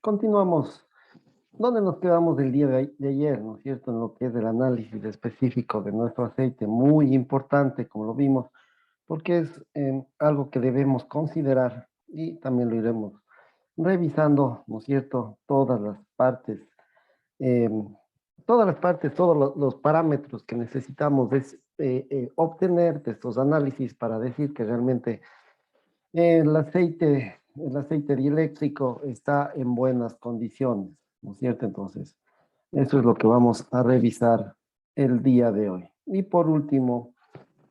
Continuamos. ¿Dónde nos quedamos del día de ayer, no es cierto? En lo que es el análisis específico de nuestro aceite, muy importante, como lo vimos, porque es algo que debemos considerar y también lo iremos revisando, ¿no es cierto? Em, todas las partes, todos los parámetros que necesitamos obtener de estos análisis para decir que realmente el aceite dieléctrico está en buenas condiciones, ¿no es cierto? Entonces, eso es lo que vamos a revisar el día de hoy. Y por último,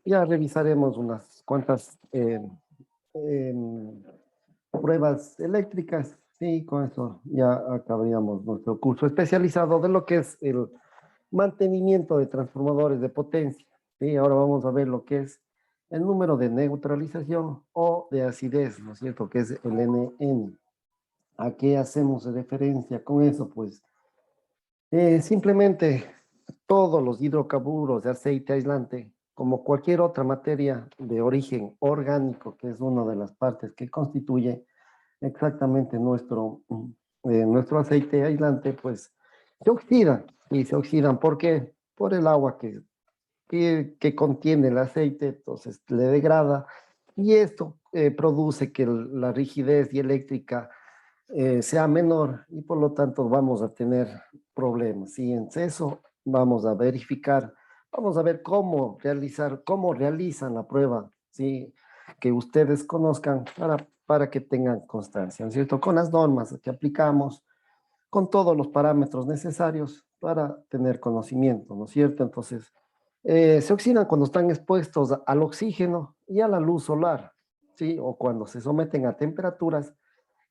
ya revisaremos unas cuantas em, pruebas eléctricas. Sí, con eso ya acabaríamos nuestro curso especializado de lo que es el mantenimiento de transformadores de potencia. Sí, ahora vamos a ver lo que es el número de neutralización o de acidez, ¿no es cierto? Que es el NN. ¿A qué hacemos referencia con eso? Pues simplemente todos los hidrocarburos de aceite aislante, como cualquier otra materia de origen orgánico, que es una de las partes que constituye exactamente nuestro aceite aislante, pues se oxidan. Y se oxidan, ¿por qué? Por el agua que contiene el aceite, entonces le degrada. Y esto produce que la rigidez dieléctrica sea menor y por lo tanto vamos a tener problemas. Y en eso vamos a verificar, vamos a ver cómo realizan la prueba, ¿sí? Que ustedes conozcan para que tengan constancia, ¿no es cierto? Con las normas que aplicamos, con todos los parámetros necesarios para tener conocimiento, ¿no es cierto? Entonces, se oxidan cuando están expuestos al oxígeno y a la luz solar, ¿sí? O cuando se someten a temperaturas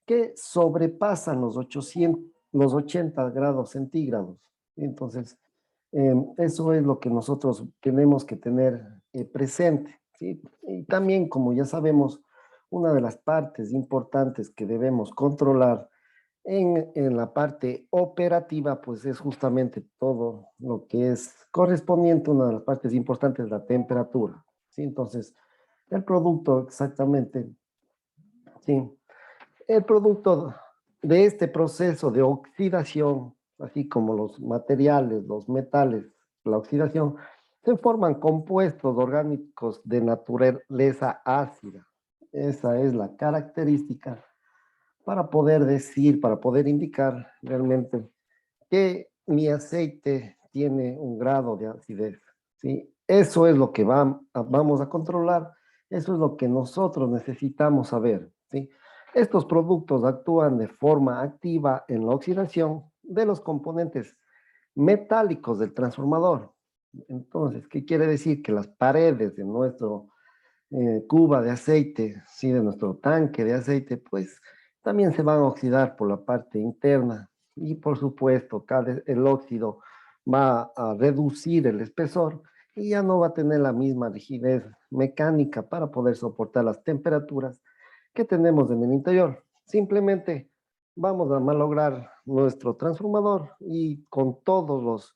que sobrepasan los 80 grados centígrados. Entonces, eso es lo que nosotros tenemos que tener presente, ¿sí? Y también, como ya sabemos, una de las partes importantes que debemos controlar en la parte operativa, pues es justamente todo lo que es correspondiente, una de las partes importantes, la temperatura, ¿sí? Entonces, el producto exactamente, ¿sí? El producto de este proceso de oxidación, así como los materiales, los metales, la oxidación, se forman compuestos orgánicos de naturaleza ácida. Esa es la característica para poder decir, para poder indicar realmente que mi aceite tiene un grado de acidez, ¿sí? Eso es lo que vamos a controlar, eso es lo que nosotros necesitamos saber, ¿sí? Estos productos actúan de forma activa en la oxidación de los componentes metálicos del transformador. Entonces, ¿qué quiere decir? Que las paredes de nuestro cuba de aceite, ¿sí? De nuestro tanque de aceite, pues también se van a oxidar por la parte interna y por supuesto el óxido va a reducir el espesor y ya no va a tener la misma rigidez mecánica para poder soportar las temperaturas que tenemos en el interior. Simplemente vamos a malograr nuestro transformador y con todos los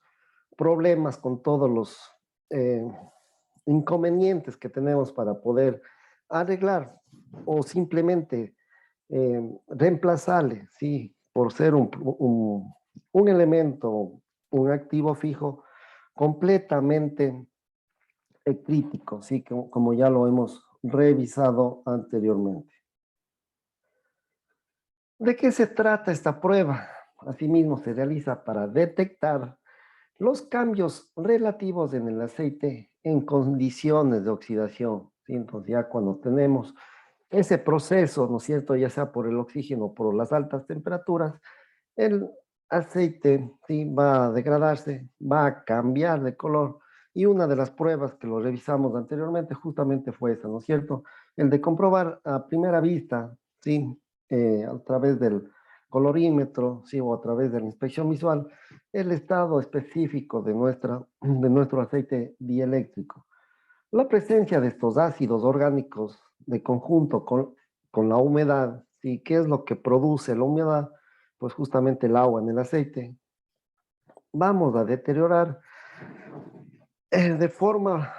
problemas, con todos los eh, inconvenientes que tenemos para poder arreglar o simplemente reemplazarle, sí, por ser un elemento, un activo fijo completamente crítico, sí, como ya lo hemos revisado anteriormente. ¿De qué se trata esta prueba? Asimismo, se realiza para detectar los cambios relativos en el aceite en condiciones de oxidación, ¿sí? Entonces ya cuando tenemos ese proceso, ¿no es cierto? Ya sea por el oxígeno o por las altas temperaturas, el aceite, ¿sí? Va a degradarse, va a cambiar de color. Y una de las pruebas que lo revisamos anteriormente justamente fue esa, ¿no es cierto? El de comprobar a primera vista, ¿sí? A través del colorímetro, ¿sí? O a través de la inspección visual, el estado específico de nuestro aceite dieléctrico. La presencia de estos ácidos orgánicos de conjunto con la humedad, ¿sí? ¿Qué es lo que produce la humedad? Pues justamente el agua en el aceite. Vamos a deteriorar de forma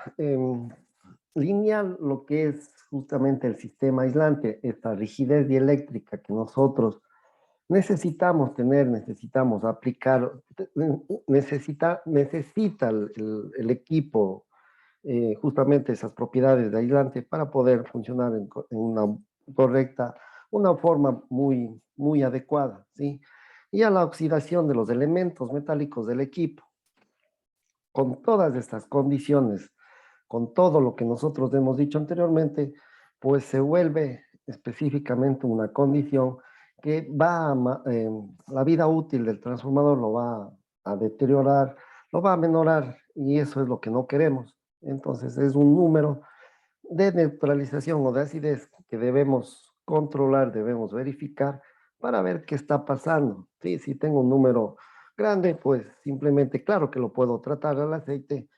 lineal lo que es justamente el sistema aislante, esta rigidez dieléctrica que nosotros necesitamos aplicar, necesita el equipo justamente esas propiedades de aislante para poder funcionar en una correcta, una forma muy adecuada, ¿sí? Y a la oxidación de los elementos metálicos del equipo. Con todas estas condiciones, con todo lo que nosotros hemos dicho anteriormente, pues se vuelve específicamente una condición que la vida útil del transformador lo va a deteriorar, lo va a menorar, y eso es lo que no queremos. Entonces es un número de neutralización o de acidez que debemos controlar, debemos verificar para ver qué está pasando. Sí, si tengo un número grande, pues simplemente, claro que lo puedo tratar al aceite,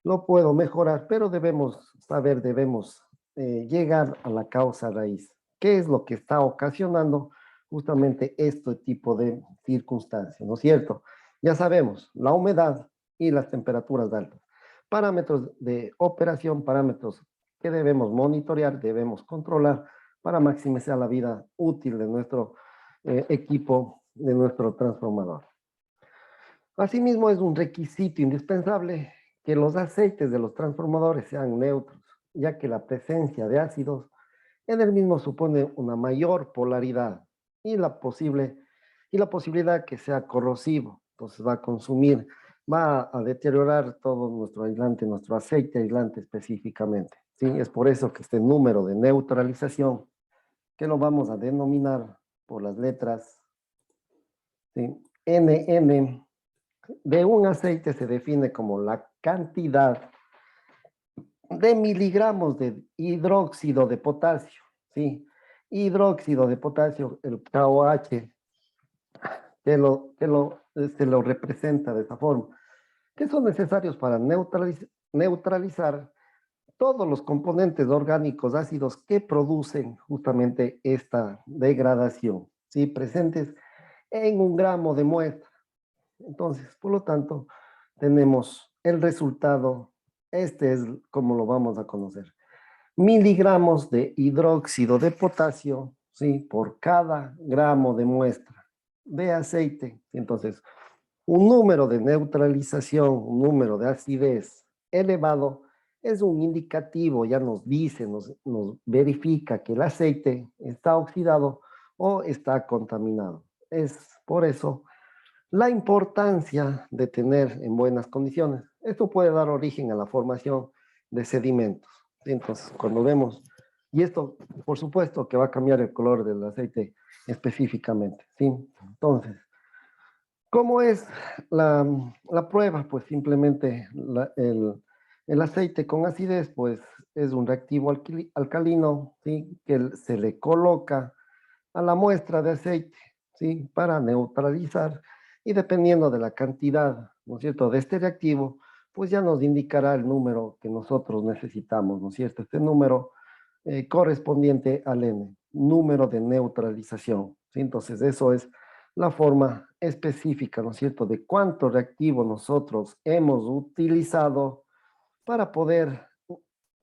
lo puedo mejorar, pero debemos saber, debemos llegar a la causa raíz. ¿Qué es lo que está ocasionando justamente este tipo de circunstancias? ¿No es cierto? Ya sabemos, la humedad y las temperaturas altas. Parámetros de operación, parámetros que debemos monitorear, debemos controlar para maximizar la vida útil de nuestro equipo, de nuestro transformador. Asimismo, es un requisito indispensable que los aceites de los transformadores sean neutros, ya que la presencia de ácidos en el mismo supone una mayor polaridad y la posibilidad que sea corrosivo. Entonces va a consumir, va a deteriorar todo nuestro aislante, nuestro aceite aislante específicamente. ¿Sí? Es por eso que este número de neutralización, que lo vamos a denominar por las letras, ¿sí? NN, de un aceite se define como la cantidad de miligramos de hidróxido de potasio, ¿sí? Hidróxido de potasio, el KOH, se lo representa de esa forma, que son necesarios para neutralizar todos los componentes orgánicos ácidos que producen justamente esta degradación, ¿sí? Presentes en un gramo de muestra. Entonces, por lo tanto, tenemos el resultado, este es como lo vamos a conocer. Miligramos de hidróxido de potasio, ¿sí? Por cada gramo de muestra de aceite. Entonces, un número de neutralización, un número de acidez elevado, es un indicativo, ya nos dice, nos verifica que el aceite está oxidado o está contaminado. Es por eso la importancia de tener en buenas condiciones. Esto puede dar origen a la formación de sedimentos. Entonces, cuando vemos, y esto, por supuesto, que va a cambiar el color del aceite específicamente, ¿sí? Entonces, ¿cómo es la prueba? Pues simplemente el aceite con acidez, pues es un reactivo alcalino, ¿sí? Que se le coloca a la muestra de aceite, ¿sí? Para neutralizar, y dependiendo de la cantidad, ¿no es cierto?, de este reactivo, pues ya nos indicará el número que nosotros necesitamos, ¿no es cierto? Este número correspondiente al N, número de neutralización, ¿sí? Entonces, eso es la forma específica, ¿no es cierto?, de cuánto reactivo nosotros hemos utilizado para poder,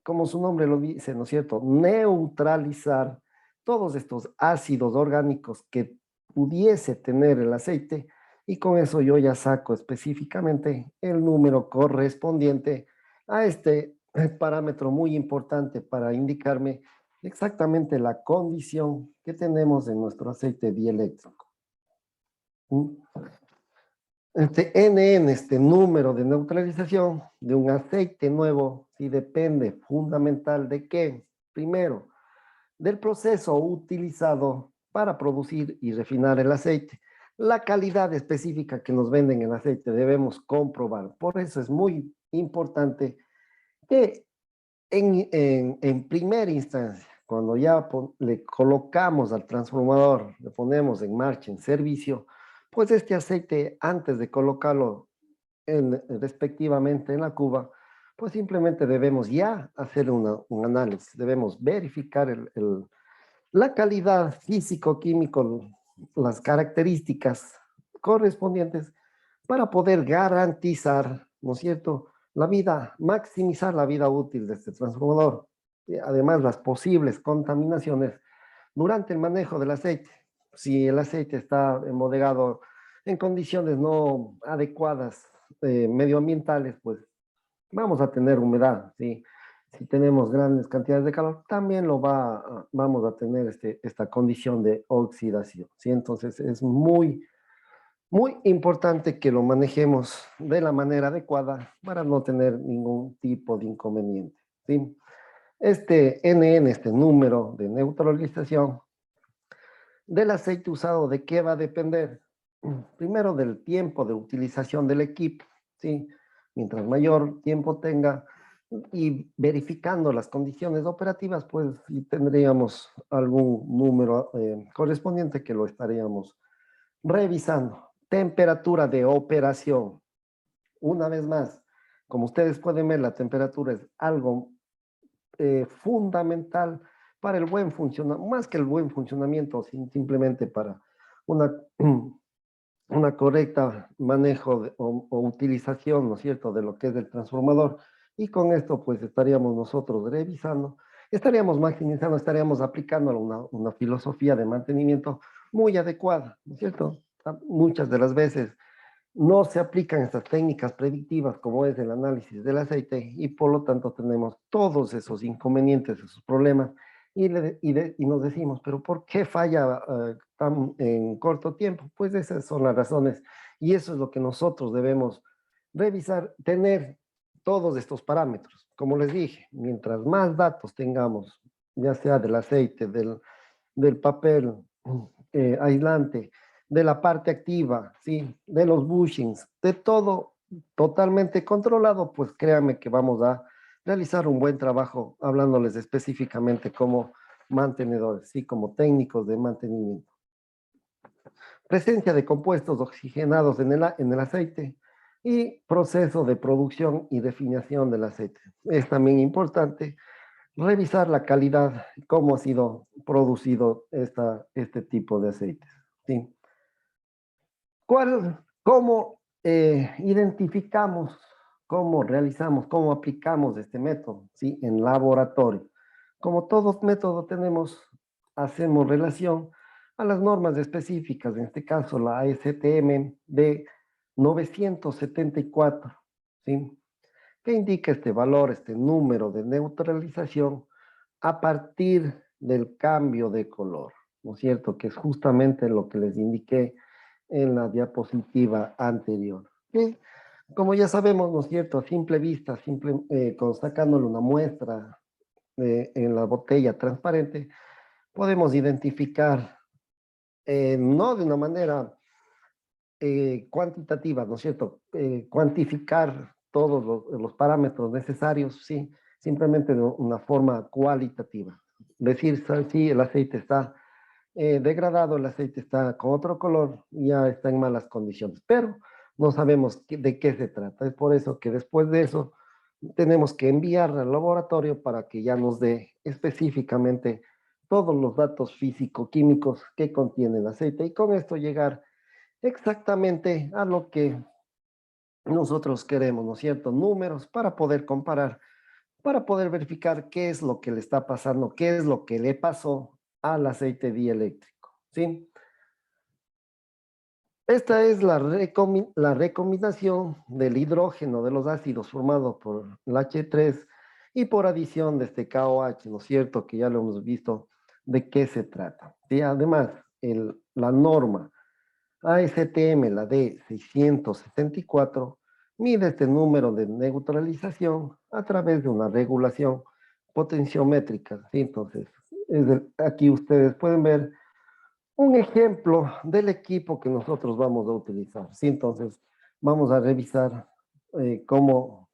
como su nombre lo dice, ¿no es cierto?, neutralizar todos estos ácidos orgánicos que pudiese tener el aceite, y con eso yo ya saco específicamente el número correspondiente a este parámetro muy importante para indicarme exactamente la condición que tenemos en nuestro aceite dieléctrico. Este NN, este número de neutralización de un aceite nuevo, sí depende fundamental de qué. Primero, del proceso utilizado para producir y refinar el aceite. La calidad específica que nos venden el aceite debemos comprobar. Por eso es muy importante que en primera instancia, cuando ya le colocamos al transformador, le ponemos en marcha, en servicio, pues este aceite, antes de colocarlo respectivamente en la cuba, pues simplemente debemos ya hacer un análisis, debemos verificar la calidad físico-químico, las características correspondientes para poder garantizar, ¿no es cierto?, la vida, maximizar la vida útil de este transformador. Además, las posibles contaminaciones durante el manejo del aceite. si el aceite está embodegado en condiciones no adecuadas medioambientales, pues vamos a tener humedad, ¿sí? Si tenemos grandes cantidades de calor, también vamos a tener esta condición de oxidación, ¿sí? Entonces es muy importante que lo manejemos de la manera adecuada para no tener ningún tipo de inconveniente, ¿sí? Este NN, este número de neutralización del aceite usado, ¿de qué va a depender? Primero del tiempo de utilización del equipo, ¿sí? Mientras mayor tiempo tenga y verificando las condiciones operativas, pues sí tendríamos algún número correspondiente que lo estaríamos revisando. Temperatura de operación. Una vez más, como ustedes pueden ver, la temperatura es algo fundamental para el buen funcionamiento, más que el buen funcionamiento, simplemente para una, una correcta manejo o utilización, ¿no es cierto?, de lo que es el transformador. Y con esto, pues, estaríamos nosotros revisando, estaríamos maximizando, estaríamos aplicando una filosofía de mantenimiento muy adecuada, ¿no es cierto? Muchas de las veces no se aplican estas técnicas predictivas como es el análisis del aceite y por lo tanto tenemos todos esos inconvenientes, esos problemas y nos decimos, pero ¿por qué falla tan en corto tiempo? Pues esas son las razones y eso es lo que nosotros debemos revisar, tener todos estos parámetros. Como les dije, mientras más datos tengamos, ya sea del aceite, del papel aislante, de la parte activa, ¿sí? De los bushings, de todo totalmente controlado, pues créanme que vamos a realizar un buen trabajo hablándoles específicamente como mantenedores, ¿sí? Como técnicos de mantenimiento. Presencia de compuestos oxigenados en el aceite y proceso de producción y definición del aceite. Es también importante revisar la calidad, cómo ha sido producido este tipo de aceites, ¿sí? ¿Cómo identificamos, cómo realizamos, cómo aplicamos este método, ¿sí? En laboratorio. Como todos métodos hacemos relación a las normas específicas, en este caso la ASTM de 974, ¿sí? Que indica este valor, este número de neutralización a partir del cambio de color, ¿no es cierto? Que es justamente lo que les indiqué en la diapositiva anterior. Que, como ya sabemos, ¿no es cierto? A simple vista, sacándole una muestra en la botella transparente, podemos identificar, no de una manera cuantitativa, ¿no es cierto? Cuantificar todos los parámetros necesarios, sí, simplemente de una forma cualitativa. Decir, si el aceite está degradado, el aceite está con otro color, ya está en malas condiciones, pero no sabemos de qué se trata. Es por eso que después de eso tenemos que enviar al laboratorio para que ya nos dé específicamente todos los datos físico-químicos que contiene el aceite y con esto llegar exactamente a lo que nosotros queremos, ¿no es cierto? Números para poder comparar, para poder verificar qué es lo que le está pasando, qué es lo que le pasó al aceite dieléctrico, ¿sí? Esta es la recombinación del hidrógeno de los ácidos formado por el H3 y por adición de este KOH, ¿no es cierto? Que ya lo hemos visto de qué se trata. Y además, la norma ASTM, la D674, mide este número de neutralización a través de una regulación potenciométrica, ¿sí? Entonces, aquí ustedes pueden ver un ejemplo del equipo que nosotros vamos a utilizar, ¿sí? Entonces, vamos a revisar cómo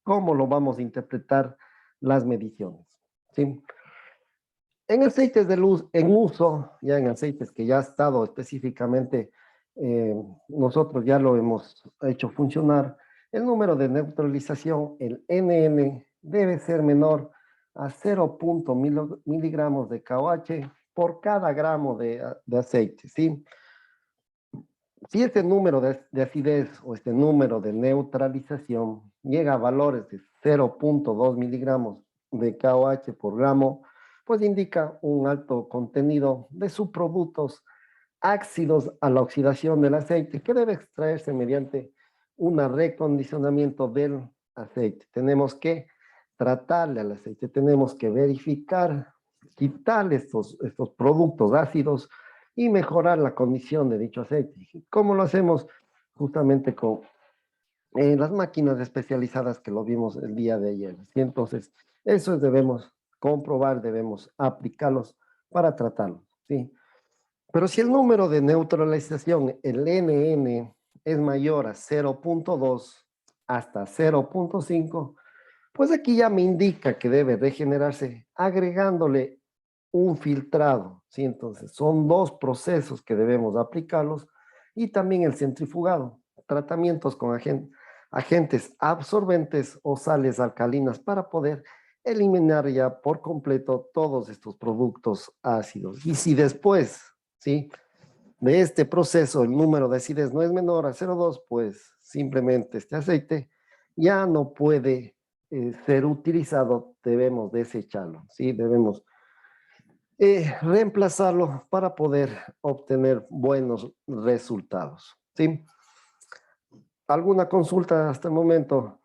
lo vamos a interpretar las mediciones, ¿sí? En aceites de luz en uso, ya en aceites que ya ha estado específicamente, nosotros ya lo hemos hecho funcionar, el número de neutralización, el NN, debe ser menor a 0,0 miligramos de KOH por cada gramo de aceite, ¿sí? Si este número de acidez o este número de neutralización llega a valores de 0,2 miligramos de KOH por gramo, pues indica un alto contenido de subproductos ácidos a la oxidación del aceite, que debe extraerse mediante un recondicionamiento del aceite. Tenemos que tratarle al aceite, tenemos que verificar, quitar estos productos ácidos y mejorar la condición de dicho aceite. ¿Cómo lo hacemos? Justamente con las máquinas especializadas que lo vimos el día de ayer. ¿Sí? Entonces, eso debemos comprobar, debemos aplicarlos para tratarlos. ¿Sí? Pero si el número de neutralización, el NN, es mayor a 0.2 hasta 0.5, pues aquí ya me indica que debe regenerarse agregándole un filtrado, ¿sí? Entonces, son dos procesos que debemos aplicarlos y también el centrifugado, tratamientos con agentes absorbentes o sales alcalinas para poder eliminar ya por completo todos estos productos ácidos. Y si después, ¿sí? De este proceso el número de acidez no es menor a 0,2, pues simplemente este aceite ya no puede ser utilizado, debemos desecharlo, ¿sí? Debemos reemplazarlo para poder obtener buenos resultados, ¿sí? ¿Alguna consulta hasta el momento?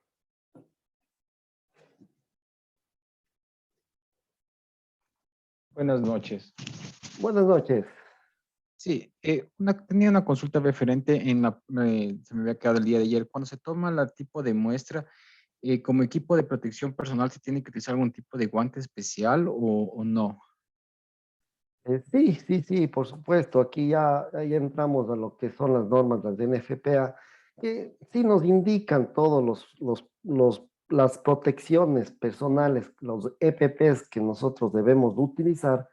Buenas noches. Buenas noches. Sí, tenía una consulta referente se me había quedado el día de ayer. Cuando se toma el tipo de muestra, como equipo de protección personal, ¿se tiene que utilizar algún tipo de guante especial o no? Sí, sí, sí, por supuesto. Aquí ya ahí entramos a lo que son las normas, las de NFPA, que sí nos indican todos las protecciones personales, los EPPs que nosotros debemos utilizar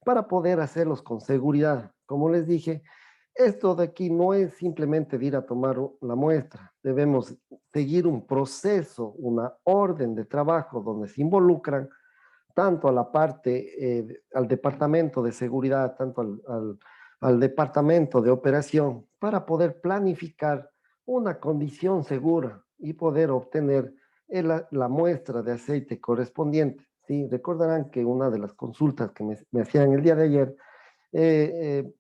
para poder hacerlos con seguridad. Como les dije, esto de aquí no es simplemente de ir a tomar la muestra. Debemos seguir un proceso, una orden de trabajo donde se involucran tanto a la parte, al departamento de seguridad, tanto al departamento de operación, para poder planificar una condición segura y poder obtener la muestra de aceite correspondiente. ¿Sí? Recordarán que una de las consultas que me hacían el día de ayer,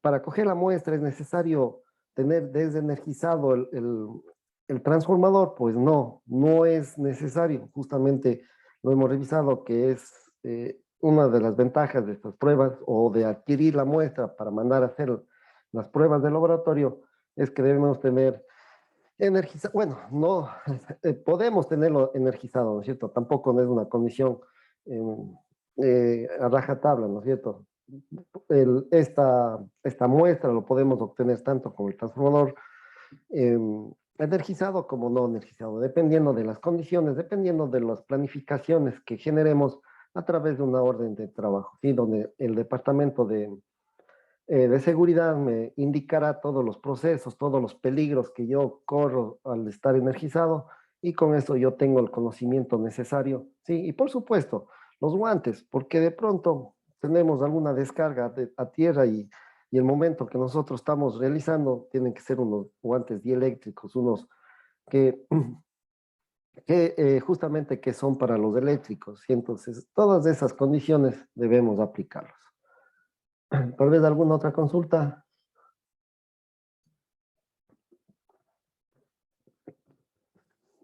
para coger la muestra es necesario tener desenergizado el transformador. Pues no, no es necesario. Justamente lo hemos revisado que es una de las ventajas de estas pruebas o de adquirir la muestra para mandar a hacer las pruebas de laboratorio, es que debemos tener energizado, bueno, no, podemos tenerlo energizado, ¿no es cierto? Tampoco no es una condición eh, a rajatabla, ¿no es cierto? Esta muestra lo podemos obtener tanto con el transformador eh, energizado como no energizado, dependiendo de las condiciones, dependiendo de las planificaciones que generemos a través de una orden de trabajo, ¿sí? Donde el departamento de seguridad me indicará todos los procesos, todos los peligros que yo corro al estar energizado y con eso yo tengo el conocimiento necesario, ¿sí? Y por supuesto, los guantes, porque de pronto tenemos alguna descarga a tierra y el momento que nosotros estamos realizando tienen que ser unos guantes dieléctricos, unos que, justamente que son para los eléctricos, y entonces todas esas condiciones debemos aplicarlos. Tal vez alguna otra consulta.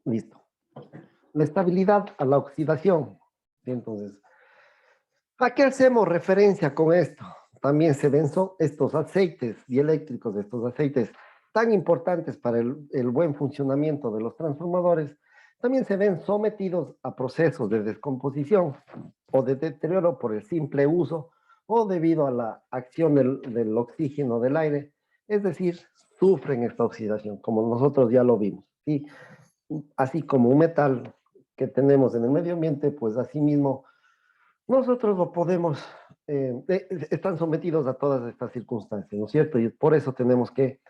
Listo. La estabilidad a la oxidación. ¿Sí? Entonces, ¿a qué hacemos referencia con esto? También se ven estos aceites dieléctricos, estos aceites tan importantes para el buen funcionamiento de los transformadores, también se ven sometidos a procesos de descomposición o de deterioro por el simple uso o debido a la acción del oxígeno del aire, es decir, sufren esta oxidación, como nosotros ya lo vimos, ¿sí? Así como un metal que tenemos en el medio ambiente, pues asimismo nosotros lo podemos, están sometidos a todas estas circunstancias, ¿no es cierto? Y por eso tenemos que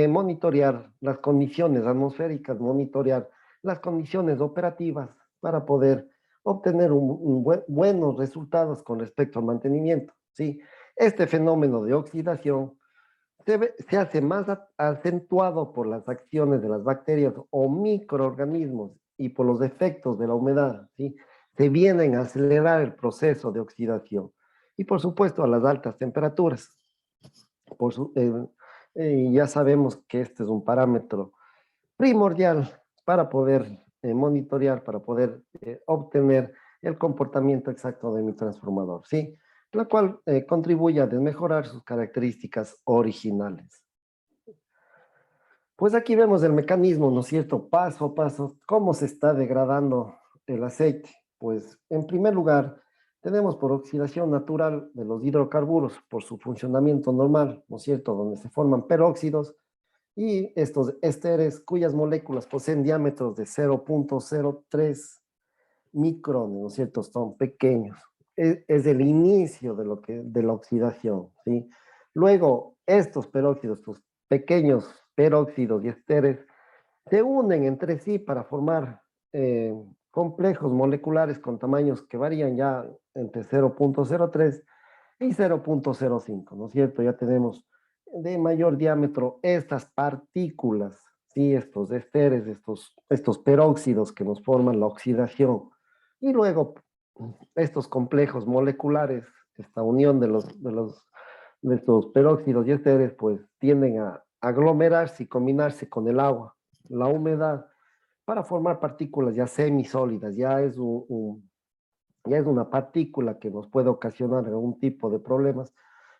monitorear las condiciones atmosféricas, monitorear las condiciones operativas para poder obtener buenos resultados con respecto al mantenimiento, ¿sí? Este fenómeno de oxidación se hace más acentuado por las acciones de las bacterias o microorganismos y por los efectos de la humedad, ¿sí? Se vienen a acelerar el proceso de oxidación y por supuesto a las altas temperaturas. Ya sabemos que este es un parámetro primordial para poder monitorear, para poder obtener el comportamiento exacto de mi transformador, ¿sí? La cual contribuye a desmejorar sus características originales. Pues aquí vemos el mecanismo, ¿no es cierto? Paso a paso, cómo se está degradando el aceite. Pues en primer lugar, tenemos por oxidación natural de los hidrocarburos, por su funcionamiento normal, ¿no es cierto? Donde se forman peróxidos y estos ésteres cuyas moléculas poseen diámetros de 0,03 micrones, ¿no es cierto? Son pequeños. Es el inicio de la oxidación, ¿sí? Luego, estos peróxidos, estos pequeños peróxidos y ésteres, se unen entre sí para formar complejos moleculares con tamaños que varían ya entre 0,03 y 0,05, ¿no es cierto? Ya tenemos de mayor diámetro estas partículas, ¿sí? Estos ésteres, estos peróxidos que nos forman la oxidación. Y luego estos complejos moleculares, esta unión de estos peróxidos y ésteres, pues tienden a aglomerarse y combinarse con el agua, la humedad, para formar partículas ya semisólidas, ya es una partícula que nos puede ocasionar algún tipo de problemas,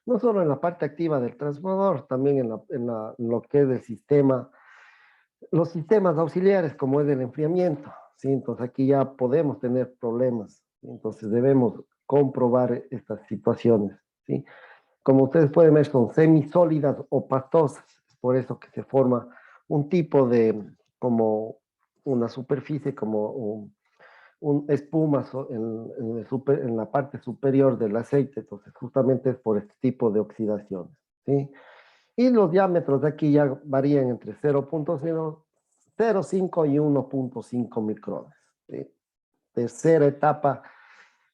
no solo en la parte activa del transformador, también en lo que es el sistema, los sistemas auxiliares, como es el enfriamiento, ¿sí? Entonces aquí ya podemos tener problemas, ¿sí? Entonces debemos comprobar estas situaciones, ¿sí? Como ustedes pueden ver, son semisólidas o pastosas, es por eso que se forma un tipo de, como una superficie, como espuma en la parte superior del aceite, entonces justamente es por este tipo de oxidaciones, ¿sí? Y los diámetros de aquí ya varían entre 0,05 y 1,5 micrones, ¿sí? Tercera etapa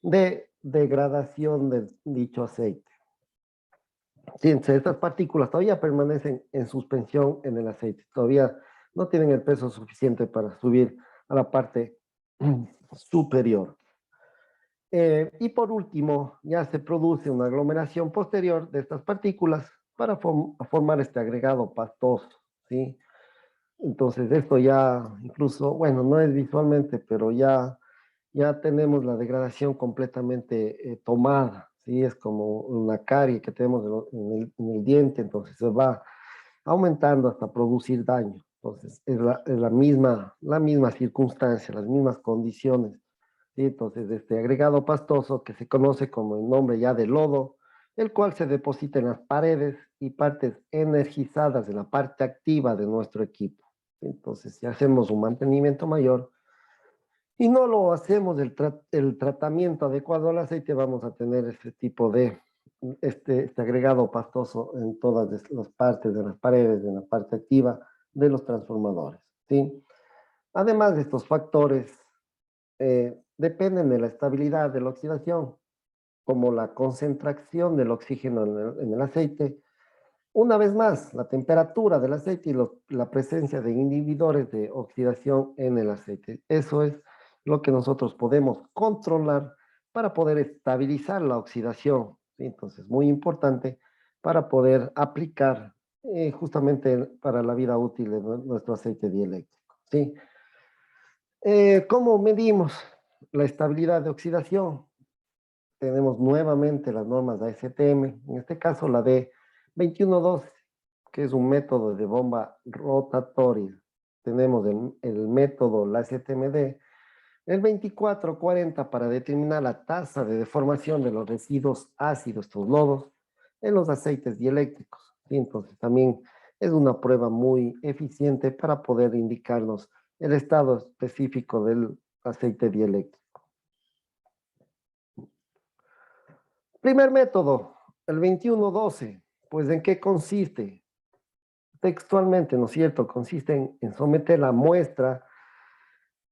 de degradación de dicho aceite. Sí, estas partículas todavía permanecen en suspensión en el aceite, todavía no tienen el peso suficiente para subir a la parte superior. Y por último, ya se produce una aglomeración posterior de estas partículas para formar este agregado pastoso, ¿sí? Entonces, esto ya incluso, bueno, no es visualmente, pero ya tenemos la degradación completamente tomada, ¿sí? Es como una carie que tenemos en el diente, entonces se va aumentando hasta producir daño. Entonces, es la misma circunstancia, las mismas condiciones. ¿Sí? Entonces, este agregado pastoso que se conoce como el nombre ya de lodo, el cual se deposita en las paredes y partes energizadas de la parte activa de nuestro equipo. Entonces, si hacemos un mantenimiento mayor y no lo hacemos el tratamiento adecuado al aceite, vamos a tener este tipo de, este agregado pastoso en todas las partes de las paredes, en la parte activa de los transformadores. ¿Sí? Además de estos factores, dependen de la estabilidad de la oxidación, como la concentración del oxígeno en el aceite. Una vez más, la temperatura del aceite y la presencia de inhibidores de oxidación en el aceite. Eso es lo que nosotros podemos controlar para poder estabilizar la oxidación, ¿sí? Entonces, muy importante para poder aplicar justamente para la vida útil de nuestro aceite dieléctrico, ¿sí? ¿Cómo medimos la estabilidad de oxidación? Tenemos nuevamente las normas de ASTM, en este caso la de 2112, que es un método de bomba rotatoria. Tenemos el método, la STMD, el 2440 para determinar la tasa de deformación de los residuos ácidos, estos lodos, en los aceites dieléctricos. ¿Sí? Entonces también es una prueba muy eficiente para poder indicarnos el estado específico del aceite dieléctrico. Primer método, el 2112, pues ¿en qué consiste? Textualmente, ¿no es cierto? Consiste en someter la muestra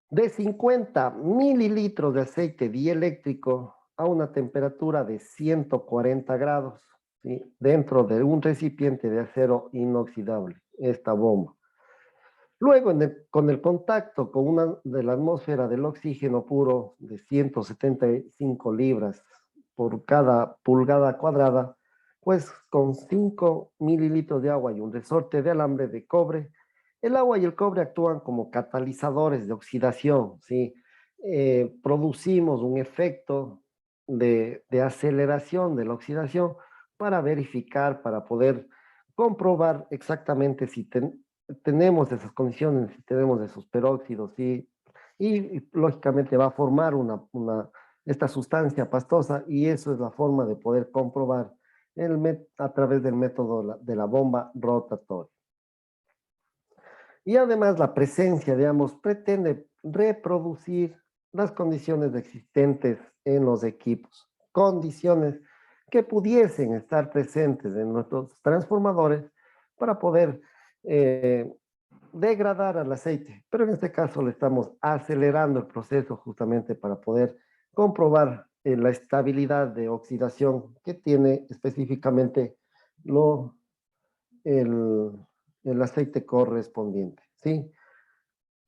de 50 mililitros de aceite dieléctrico a una temperatura de 140 grados, ¿sí? Dentro de un recipiente de acero inoxidable, esta bomba. Luego, con el contacto con una de la atmósfera del oxígeno puro de 175 libras por cada pulgada cuadrada, pues con 5 mililitros de agua y un resorte de alambre de cobre, el agua y el cobre actúan como catalizadores de oxidación, ¿sí? Producimos un efecto de aceleración de la oxidación para verificar, para poder comprobar exactamente si tenemos esas condiciones, si tenemos esos peróxidos, ¿sí? Y lógicamente va a formar esta sustancia pastosa y eso es la forma de poder comprobar a través del método de la bomba rotatoria. Y además la presencia, digamos, pretende reproducir las condiciones existentes en los equipos, condiciones que pudiesen estar presentes en nuestros transformadores para poder eh, degradar al aceite. Pero en este caso le estamos acelerando el proceso justamente para poder comprobar la estabilidad de oxidación que tiene específicamente lo, el, el aceite correspondiente, ¿sí?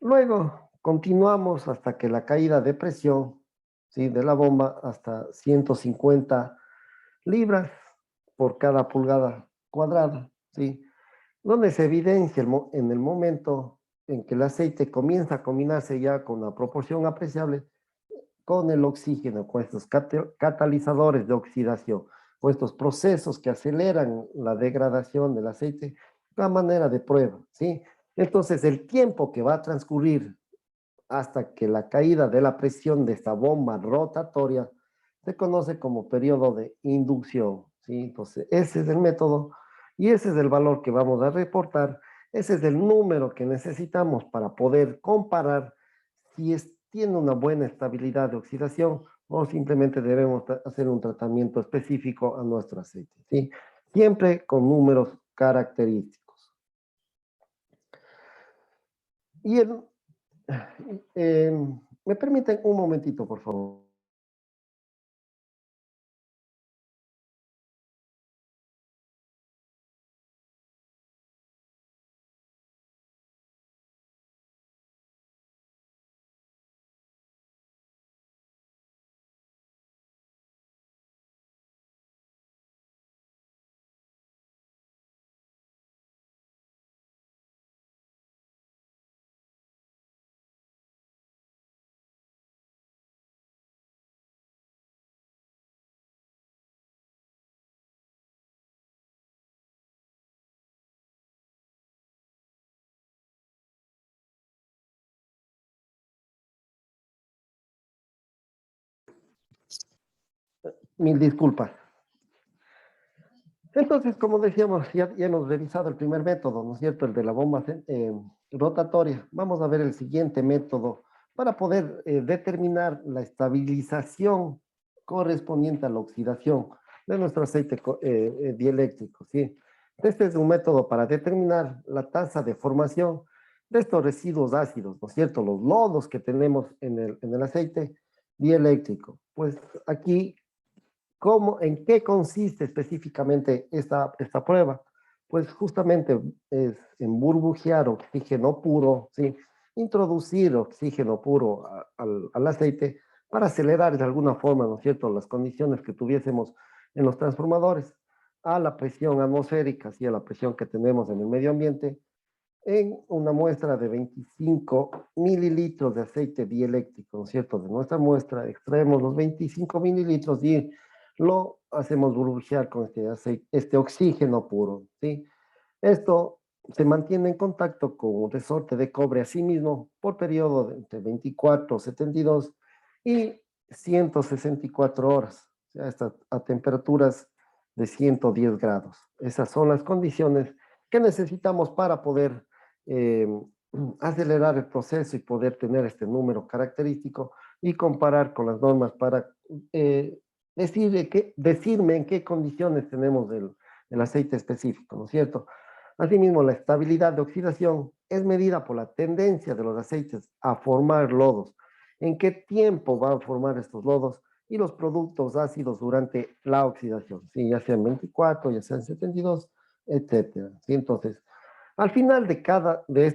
Luego continuamos hasta que la caída de presión, ¿sí? De la bomba hasta 150 libras por cada pulgada cuadrada, ¿sí? Donde se evidencia en el momento en que el aceite comienza a combinarse ya con una proporción apreciable con el oxígeno, con estos catalizadores de oxidación, con estos procesos que aceleran la degradación del aceite, a manera de prueba, ¿sí? Entonces, el tiempo que va a transcurrir hasta que la caída de la presión de esta bomba rotatoria se conoce como periodo de inducción, ¿sí? Entonces, ese es el método y ese es el valor que vamos a reportar, ese es el número que necesitamos para poder comparar si tiene una buena estabilidad de oxidación o simplemente debemos hacer un tratamiento específico a nuestro aceite, ¿sí? Siempre con números característicos. Y eh, me permiten un momentito, por favor. Mil disculpas. Entonces, como decíamos, ya hemos revisado el primer método, ¿no es cierto? El de la bomba rotatoria. Vamos a ver el siguiente método para poder determinar la estabilización correspondiente a la oxidación de nuestro aceite dieléctrico, ¿sí? Este es un método para determinar la tasa de formación de estos residuos ácidos, ¿no es cierto? Los lodos que tenemos en el aceite dieléctrico. Pues aquí en qué consiste específicamente esta prueba? Pues justamente es en burbujear oxígeno puro, ¿sí? Introducir oxígeno puro al aceite para acelerar de alguna forma, ¿no es cierto?, las condiciones que tuviésemos en los transformadores a la presión atmosférica, ¿sí? A la presión que tenemos en el medio ambiente, en una muestra de 25 mililitros de aceite dieléctrico, ¿no es cierto? De nuestra muestra extraemos los 25 mililitros y lo hacemos burbujear con este oxígeno puro, ¿sí? Esto se mantiene en contacto con un resorte de cobre asimismo por periodo de entre 24, 72 y 164 horas, o sea, a temperaturas de 110 grados. Esas son las condiciones que necesitamos para poder eh, acelerar el proceso y poder tener este número característico y comparar con las normas para eh, decirme en qué condiciones tenemos el aceite específico, ¿no es cierto? Asimismo, la estabilidad de oxidación es medida por la tendencia de los aceites a formar lodos, en qué tiempo van a formar estos lodos y los productos ácidos durante la oxidación, ¿sí? Ya sean 24, ya sean 72, etcétera, ¿sí? Entonces, al final de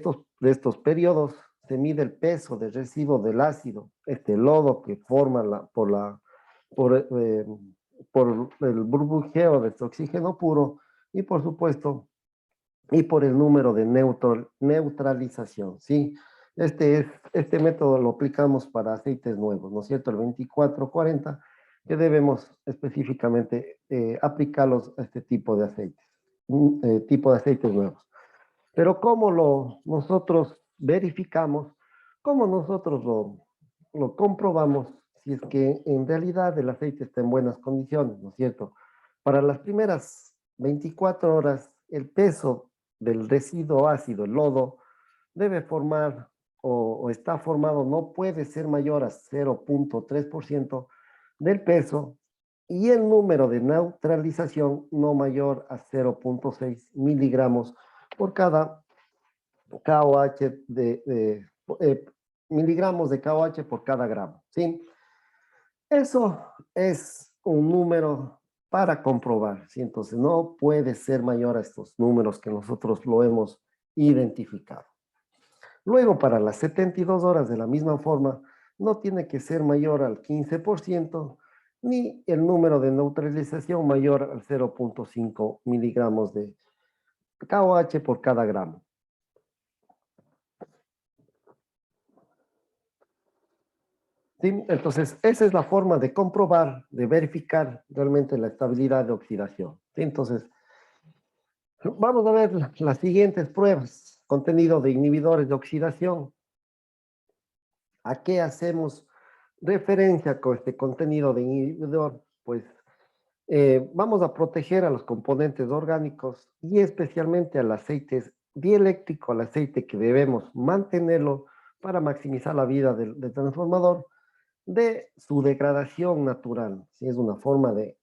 estos periodos se mide el peso de residuo del ácido, este lodo que forma por por el burbujeo de este oxígeno puro y por supuesto, y por el número de neutralización, ¿sí? Este método lo aplicamos para aceites nuevos, ¿no es cierto? El 2440, que debemos específicamente aplicarlos a este tipo de aceites, tipo de aceites nuevos. Pero ¿cómo nosotros verificamos, cómo nosotros lo comprobamos si es que en realidad el aceite está en buenas condiciones, ¿no es cierto? Para las primeras 24 horas, el peso del residuo ácido, el lodo, debe formar o está formado, no puede ser mayor a 0,3% del peso y el número de neutralización no mayor a 0,6 miligramos por cada KOH eh, miligramos de KOH por cada gramo, ¿sí? Eso es un número para comprobar, ¿sí? Entonces no puede ser mayor a estos números que nosotros lo hemos identificado. Luego, para las 72 horas, de la misma forma, no tiene que ser mayor al 15%, ni el número de neutralización mayor al 0,5 miligramos de KOH por cada gramo. ¿Sí? Entonces, esa es la forma de comprobar, de verificar realmente la estabilidad de oxidación. ¿Sí? Entonces, vamos a ver las siguientes pruebas. Contenido de inhibidores de oxidación. ¿A qué hacemos referencia con este contenido de inhibidor? Pues vamos a proteger a los componentes orgánicos y especialmente al aceite dieléctrico, al aceite que debemos mantenerlo para maximizar la vida del transformador de su degradación natural. ¿Sí? Es una forma de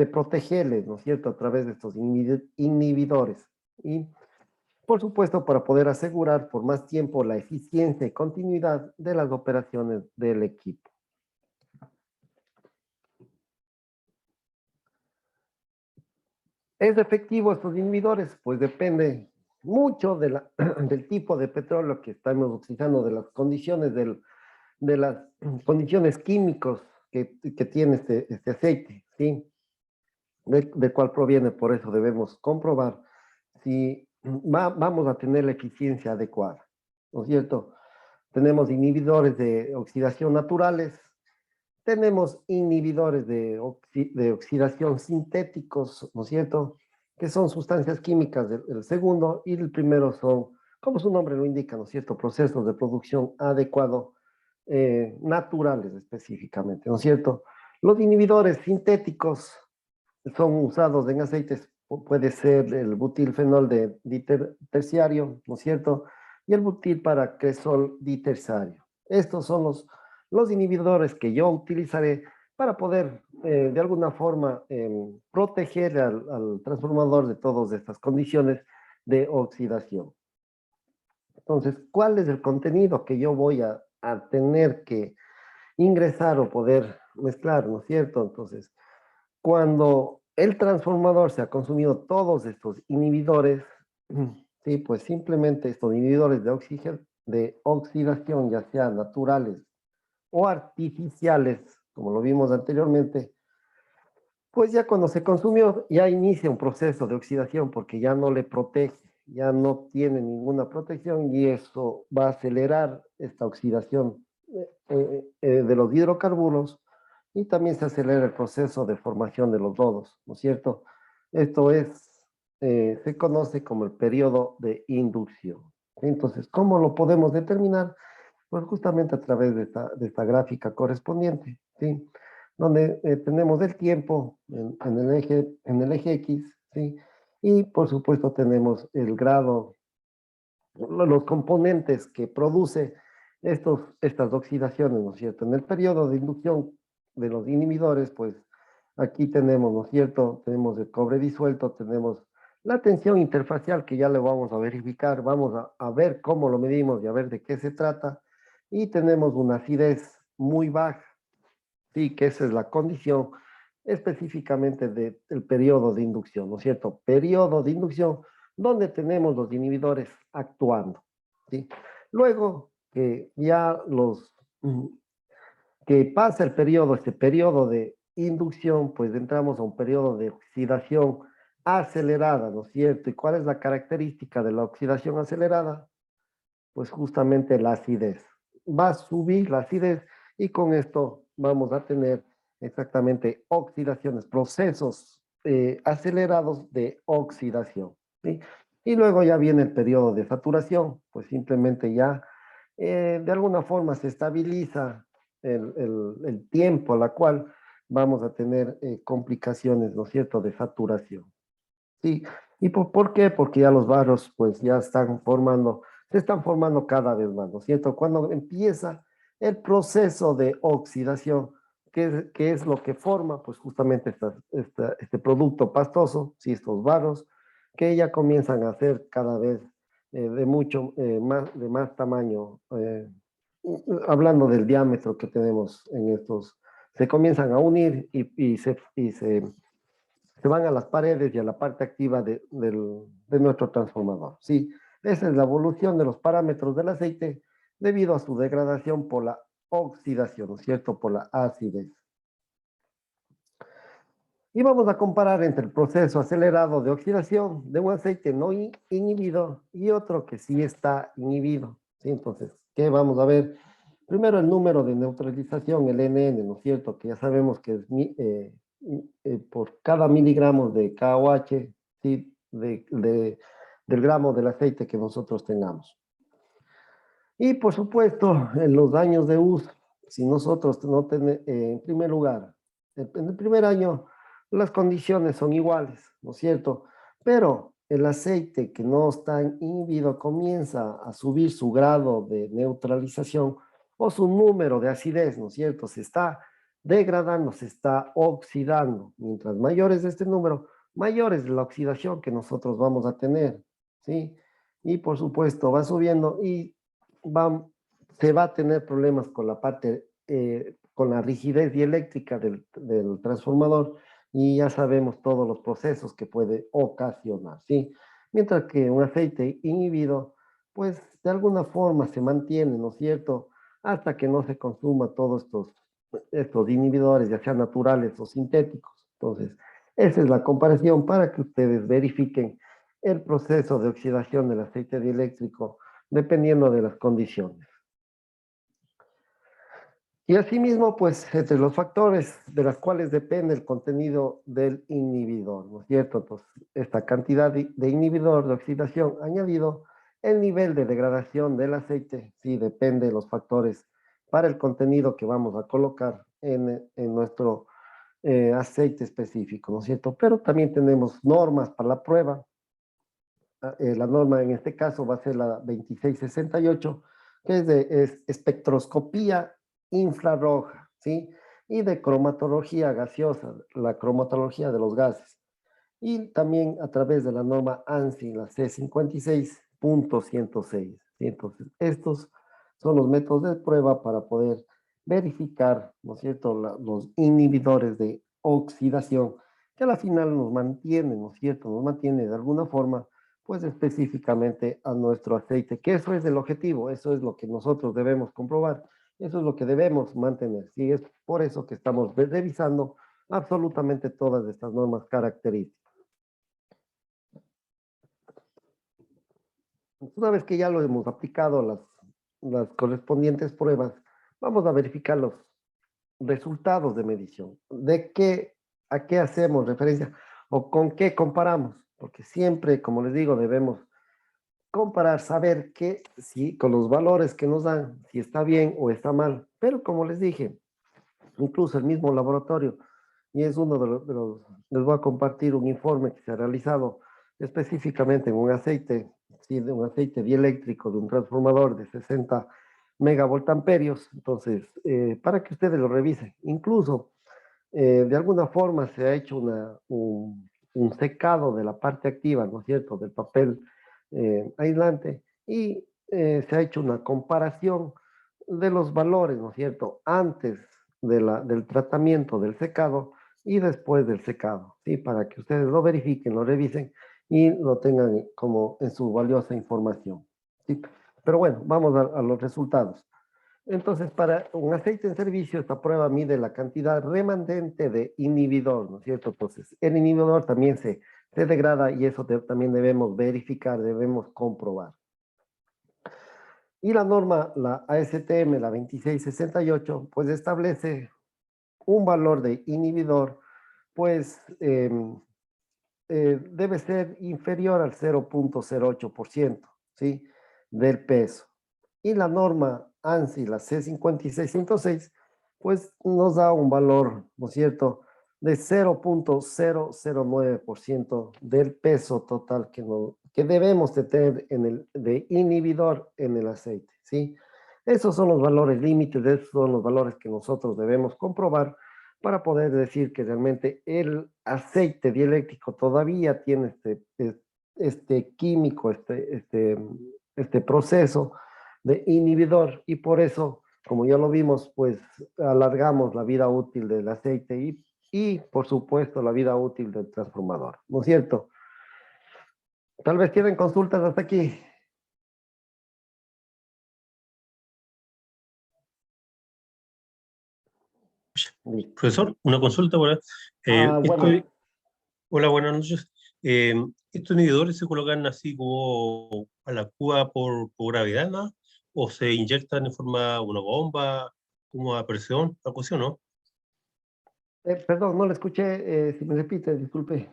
protegerles, ¿no es cierto?, a través de estos inhibidores. Y, por supuesto, para poder asegurar por más tiempo la eficiencia y continuidad de las operaciones del equipo. ¿Es efectivo estos inhibidores? Pues depende mucho del tipo de petróleo que estamos utilizando, de las condiciones de las condiciones químicos que tiene este aceite, ¿sí? De cuál proviene, por eso debemos comprobar si vamos a tener la eficiencia adecuada, ¿no es cierto? Tenemos inhibidores de oxidación naturales, tenemos inhibidores de oxidación sintéticos, ¿no es cierto? Que son sustancias químicas del segundo, y el primero son, como su nombre lo indica, ¿no es cierto?, procesos de producción adecuado, naturales específicamente, ¿no es cierto? Los inhibidores sintéticos son usados en aceites, puede ser el butilfenol de terciario, ¿no es cierto? Y el butil para cresol diterciario. Estos son los inhibidores que yo utilizaré para poder, de alguna forma, proteger al transformador de todas estas condiciones de oxidación. Entonces, ¿cuál es el contenido que yo voy a tener que ingresar o poder mezclar, ¿no es cierto? Entonces, cuando el transformador se ha consumido todos estos inhibidores, sí, pues simplemente estos inhibidores de oxidación, ya sean naturales o artificiales, como lo vimos anteriormente, pues ya cuando se consumió, ya inicia un proceso de oxidación porque ya no le protege, ya no tiene ninguna protección y eso va a acelerar esta oxidación de los hidrocarburos y también se acelera el proceso de formación de los lodos, ¿no es cierto? Esto se conoce como el periodo de inducción. Entonces, ¿cómo lo podemos determinar? Pues justamente a través de esta gráfica correspondiente, ¿sí? Donde tenemos el tiempo en el eje X, ¿sí? Y por supuesto tenemos el grado, los componentes que produce estas oxidaciones, ¿no es cierto? En el periodo de inducción de los inhibidores, pues aquí tenemos, ¿no es cierto? Tenemos el cobre disuelto, tenemos la tensión interfacial que ya le vamos a verificar, vamos a ver cómo lo medimos y a ver de qué se trata, y tenemos una acidez muy baja, sí, que esa es la condición específicamente del periodo de inducción, ¿no es cierto? Periodo de inducción donde tenemos los inhibidores actuando, ¿sí? Luego que ya que pasa este periodo inducción, pues entramos a un periodo de oxidación acelerada, ¿no es cierto? ¿Y cuál es la característica de la oxidación acelerada? Pues justamente la acidez. Va a subir la acidez y con esto vamos a tener exactamente oxidaciones, procesos acelerados de oxidación, ¿sí? Y luego ya viene el periodo de saturación, pues simplemente ya de alguna forma se estabiliza el tiempo a la cual vamos a tener complicaciones, ¿no es cierto?, de saturación. Sí, ¿y por qué? Porque ya los barros pues ya están formando, se están formando cada vez más, ¿no es cierto? Cuando empieza el proceso de oxidación, qué es lo que forma? Pues justamente este producto pastoso, sí, estos barros, que ya comienzan a ser cada vez de mucho de más tamaño, hablando del diámetro que tenemos en estos, se comienzan a unir se van a las paredes y a la parte activa de nuestro transformador. Sí, esa es la evolución de los parámetros del aceite debido a su degradación por la oxidación, ¿no es cierto? Por la acidez. Y vamos a comparar entre el proceso acelerado de oxidación de un aceite no inhibido y otro que sí está inhibido. ¿Sí? Entonces, ¿qué vamos a ver? Primero el número de neutralización, el NN, ¿no es cierto? Que ya sabemos que es por cada miligramo de KOH, ¿sí? Del gramo del aceite que nosotros tengamos. Y por supuesto, en los años de uso, si nosotros no tenemos, en primer lugar, en el primer año, las condiciones son iguales, ¿no es cierto? Pero el aceite que no está inhibido comienza a subir su grado de neutralización o su número de acidez, ¿no es cierto? Se está degradando, se está oxidando. Mientras mayor es este número, mayor es la oxidación que nosotros vamos a tener, ¿sí? Y por supuesto va subiendo y va, se va a tener problemas con la parte, con la rigidez dieléctrica del transformador y ya sabemos todos los procesos que puede ocasionar, ¿sí? Mientras que un aceite inhibido, pues de alguna forma se mantiene, ¿no es cierto? Hasta que no se consuma todos estos inhibidores, ya sean naturales o sintéticos. Entonces, esa es la comparación para que ustedes verifiquen el proceso de oxidación del aceite dieléctrico dependiendo de las condiciones. Y asimismo, pues, entre los factores de los cuales depende el contenido del inhibidor, ¿no es cierto? Entonces, esta cantidad de inhibidor de oxidación añadido, el nivel de degradación del aceite, sí, depende de los factores para el contenido que vamos a colocar en nuestro aceite específico, ¿no es cierto? Pero también tenemos normas para la prueba. La norma en este caso va a ser la 2668, que es de espectroscopía infrarroja, ¿sí? Y de cromatología gaseosa, la cromatología de los gases. Y también a través de la norma ANSI, la C56.106. ¿Sí? Entonces, estos son los métodos de prueba para poder verificar, ¿no es cierto?, los inhibidores de oxidación, que a la final nos mantienen, ¿no es cierto?, nos mantiene de alguna forma, pues específicamente a nuestro aceite, que eso es el objetivo, eso es lo que nosotros debemos comprobar, eso es lo que debemos mantener. Sí, es por eso que estamos revisando absolutamente todas estas normas características. Una vez que ya lo hemos aplicado las correspondientes pruebas, vamos a verificar los resultados de medición. ¿A qué hacemos referencia o con qué comparamos? Porque siempre, como les digo, debemos comparar, saber si con los valores que nos dan, si está bien o está mal. Pero como les dije, incluso el mismo laboratorio, y es uno les voy a compartir un informe que se ha realizado específicamente en un aceite, sí, de un aceite dieléctrico de un transformador de 60 megavoltamperios, entonces, para que ustedes lo revisen. Incluso, de alguna forma se ha hecho un secado de la parte activa, ¿no es cierto?, del papel aislante, y se ha hecho una comparación de los valores, ¿no es cierto?, antes del tratamiento del secado y después del secado, ¿sí? Para que ustedes lo verifiquen, lo revisen y lo tengan como en su valiosa información, ¿sí? Pero bueno, vamos a los resultados. Entonces, para un aceite en servicio, esta prueba mide la cantidad remanente de inhibidor, ¿no es cierto? Entonces, el inhibidor también se degrada y eso también debemos verificar, debemos comprobar. Y la norma, la ASTM, la 2668, pues establece un valor de inhibidor, pues debe ser inferior al 0,08%, ¿sí? Del peso. Y la norma ANSI, la C5606, pues nos da un valor, ¿no es cierto?, de 0,009% del peso total que debemos de tener de inhibidor en el aceite, ¿sí? Esos son los valores límites, esos son los valores que nosotros debemos comprobar para poder decir que realmente el aceite dieléctrico todavía tiene este químico, este proceso de inhibidor y por eso, como ya lo vimos, pues alargamos la vida útil del aceite y por supuesto la vida útil del transformador, ¿no es cierto? Tal vez tienen consultas hasta aquí. Listo. Profesor, una consulta por ahí. Bueno, Hola, buenas noches. ¿Estos inhibidores se colocan así como a la Cuba por gravedad, ¿no? ¿O se inyectan en forma de una bomba, como a presión, algo así, o no? perdón, no le escuché, si me repite, disculpe.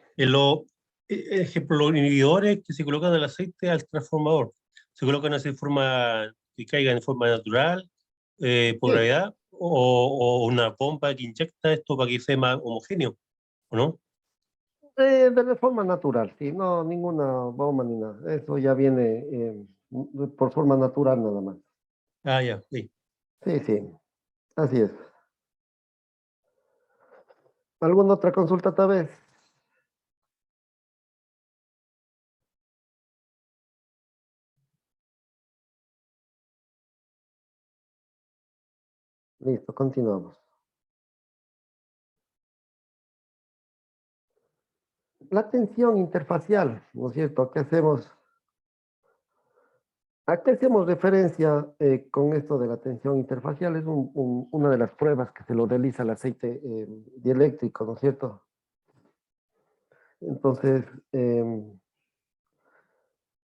Ejemplo, los inhibidores que se colocan al aceite al transformador, ¿se colocan así en forma, que caigan en forma natural, por Sí, gravedad, o una bomba que inyecta esto para que sea más homogéneo, o no? de forma natural, sí, no, ninguna bomba ni nada. Eso ya viene por forma natural nada más. Ah, ya, sí. Sí, sí, así es. ¿Alguna otra consulta tal vez? Listo, continuamos. La tensión interfacial, ¿no es cierto? ¿A qué hacemos referencia con esto de la tensión interfacial? Es una de las pruebas que se lo realiza el aceite dieléctrico, ¿no es cierto? Entonces,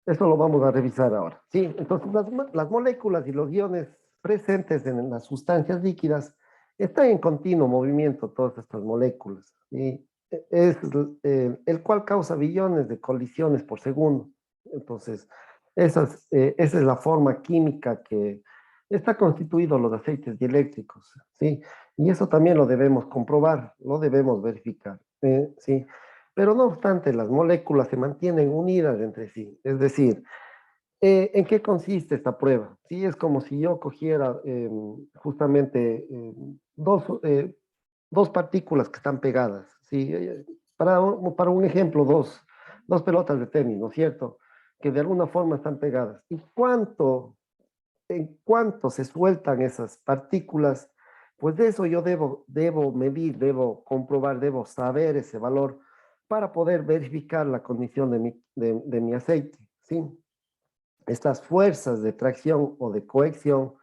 eso lo vamos a revisar ahora. Sí, entonces las moléculas y los iones presentes en las sustancias líquidas están en continuo movimiento, todas estas moléculas, y es el cual causa billones de colisiones por segundo. Entonces, esa es la forma química que está constituido los aceites dieléctricos, ¿sí? Y eso también lo debemos comprobar, lo debemos verificar, ¿sí? Pero no obstante, las moléculas se mantienen unidas entre sí. Es decir, ¿en qué consiste esta prueba? Sí, es como si yo cogiera justamente dos partículas que están pegadas. ¿Sí? Para un ejemplo, dos pelotas de tenis, ¿no es cierto? Que de alguna forma están pegadas. ¿Y en cuánto se sueltan esas partículas? Pues de eso yo debo medir, debo comprobar, debo saber ese valor para poder verificar la condición de mi aceite, ¿sí? Estas fuerzas de tracción o de cohesión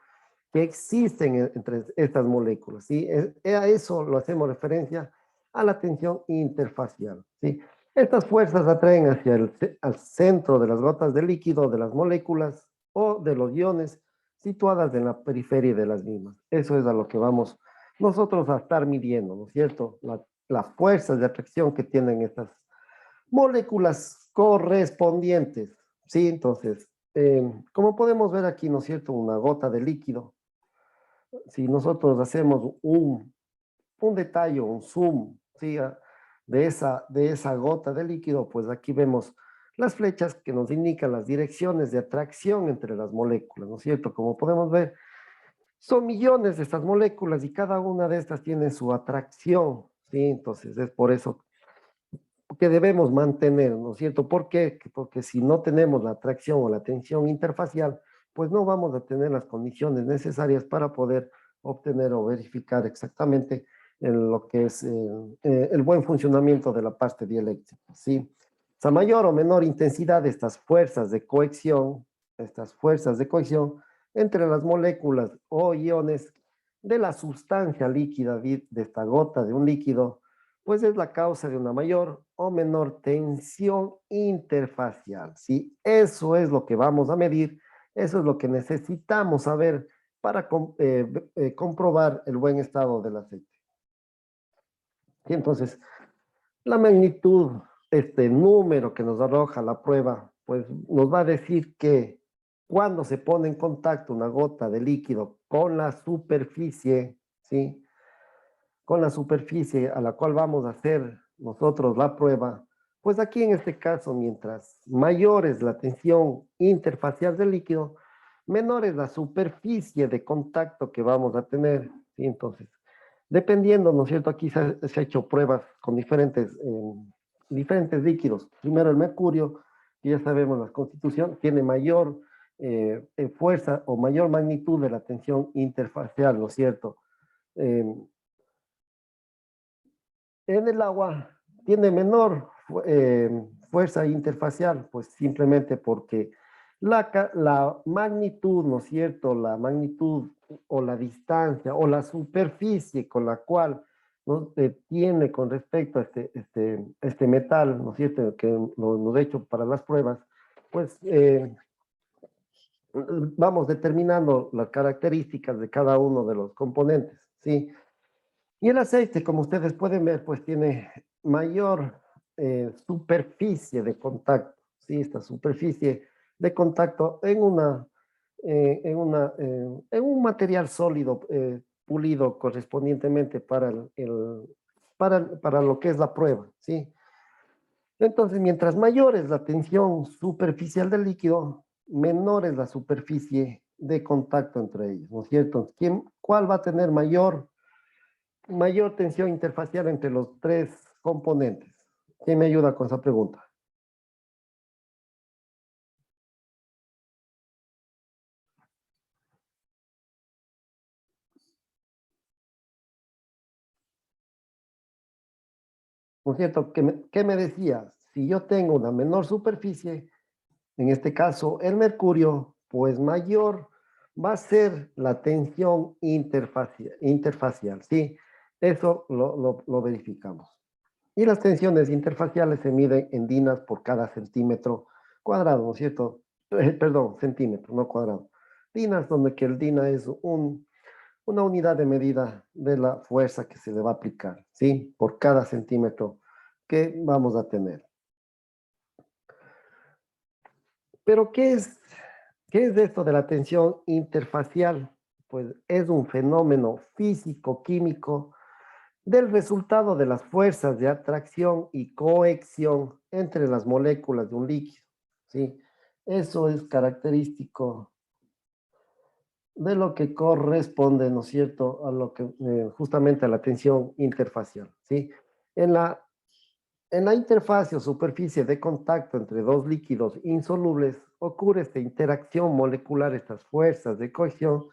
que existen entre estas moléculas, ¿sí? A eso lo hacemos referencia a la tensión interfacial, ¿sí? Estas fuerzas atraen hacia al centro de las gotas de líquido de las moléculas o de los iones situadas en la periferia de las mismas. Eso es a lo que vamos nosotros a estar midiendo, ¿no es cierto? Las fuerzas de atracción que tienen estas moléculas correspondientes, ¿sí? Entonces, como podemos ver aquí, ¿no es cierto? Una gota de líquido. Si nosotros hacemos un detalle, un zoom, ¿sí? De esa gota de líquido, pues aquí vemos las flechas que nos indican las direcciones de atracción entre las moléculas, ¿no es cierto? Como podemos ver, son millones de estas moléculas y cada una de estas tiene su atracción, ¿sí? Entonces es por eso que debemos mantener, ¿no es cierto? ¿Por qué? Porque si no tenemos la atracción o la tensión interfacial, pues no vamos a tener las condiciones necesarias para poder obtener o verificar exactamente en lo que es el buen funcionamiento de la parte dieléctrica, ¿sí? O sea, mayor o menor intensidad de estas fuerzas de cohesión entre las moléculas o iones de la sustancia líquida de esta gota de un líquido, pues es la causa de una mayor o menor tensión interfacial. ¿Sí? Eso es lo que vamos a medir, eso es lo que necesitamos saber para comprobar el buen estado del aceite. Y entonces, la magnitud, este número que nos arroja la prueba, pues nos va a decir que cuando se pone en contacto una gota de líquido con la superficie, ¿sí? Con la superficie a la cual vamos a hacer nosotros la prueba, pues aquí en este caso, mientras mayor es la tensión interfacial del líquido, menor es la superficie de contacto que vamos a tener, ¿sí? Entonces, dependiendo, ¿no es cierto? Aquí se ha hecho pruebas con diferentes líquidos. Primero el mercurio, que ya sabemos la constitución, tiene mayor fuerza o mayor magnitud de la tensión interfacial, ¿no es cierto? Eh, en el agua tiene menor fuerza interfacial, pues simplemente porque la magnitud, ¿no es cierto? La magnitud o la distancia o la superficie con la cual, ¿no? Tiene con respecto a este metal, ¿no es cierto? Que lo he hecho para las pruebas, pues vamos determinando las características de cada uno de los componentes, ¿sí? Y el aceite, como ustedes pueden ver, pues tiene mayor superficie de contacto, ¿sí? Esta superficie de contacto en un material sólido pulido correspondientemente para lo que es la prueba, ¿sí? Entonces, mientras mayor es la tensión superficial del líquido, menor es la superficie de contacto entre ellos, ¿no es cierto? ¿Cuál va a tener mayor tensión interfacial entre los tres componentes? ¿Quién me ayuda con esa pregunta? ¿No es cierto? ¿Qué me decías? Si yo tengo una menor superficie, en este caso el mercurio, pues mayor va a ser la tensión interfacial, ¿sí? Eso lo verificamos. Y las tensiones interfaciales se miden en dinas por cada centímetro cuadrado, ¿no es cierto? Perdón, centímetro, no cuadrado. Dinas, donde que el dina es una unidad de medida de la fuerza que se le va a aplicar, ¿sí? Por cada centímetro que vamos a tener. Pero ¿qué es esto de la tensión interfacial? Pues es un fenómeno físico-químico del resultado de las fuerzas de atracción y cohesión entre las moléculas de un líquido, ¿sí? Eso es característico de lo que corresponde, ¿no es cierto?, a lo que justamente a la tensión interfacial, ¿sí? En la, en la interfaz o superficie de contacto entre dos líquidos insolubles ocurre esta interacción molecular, estas fuerzas de cohesión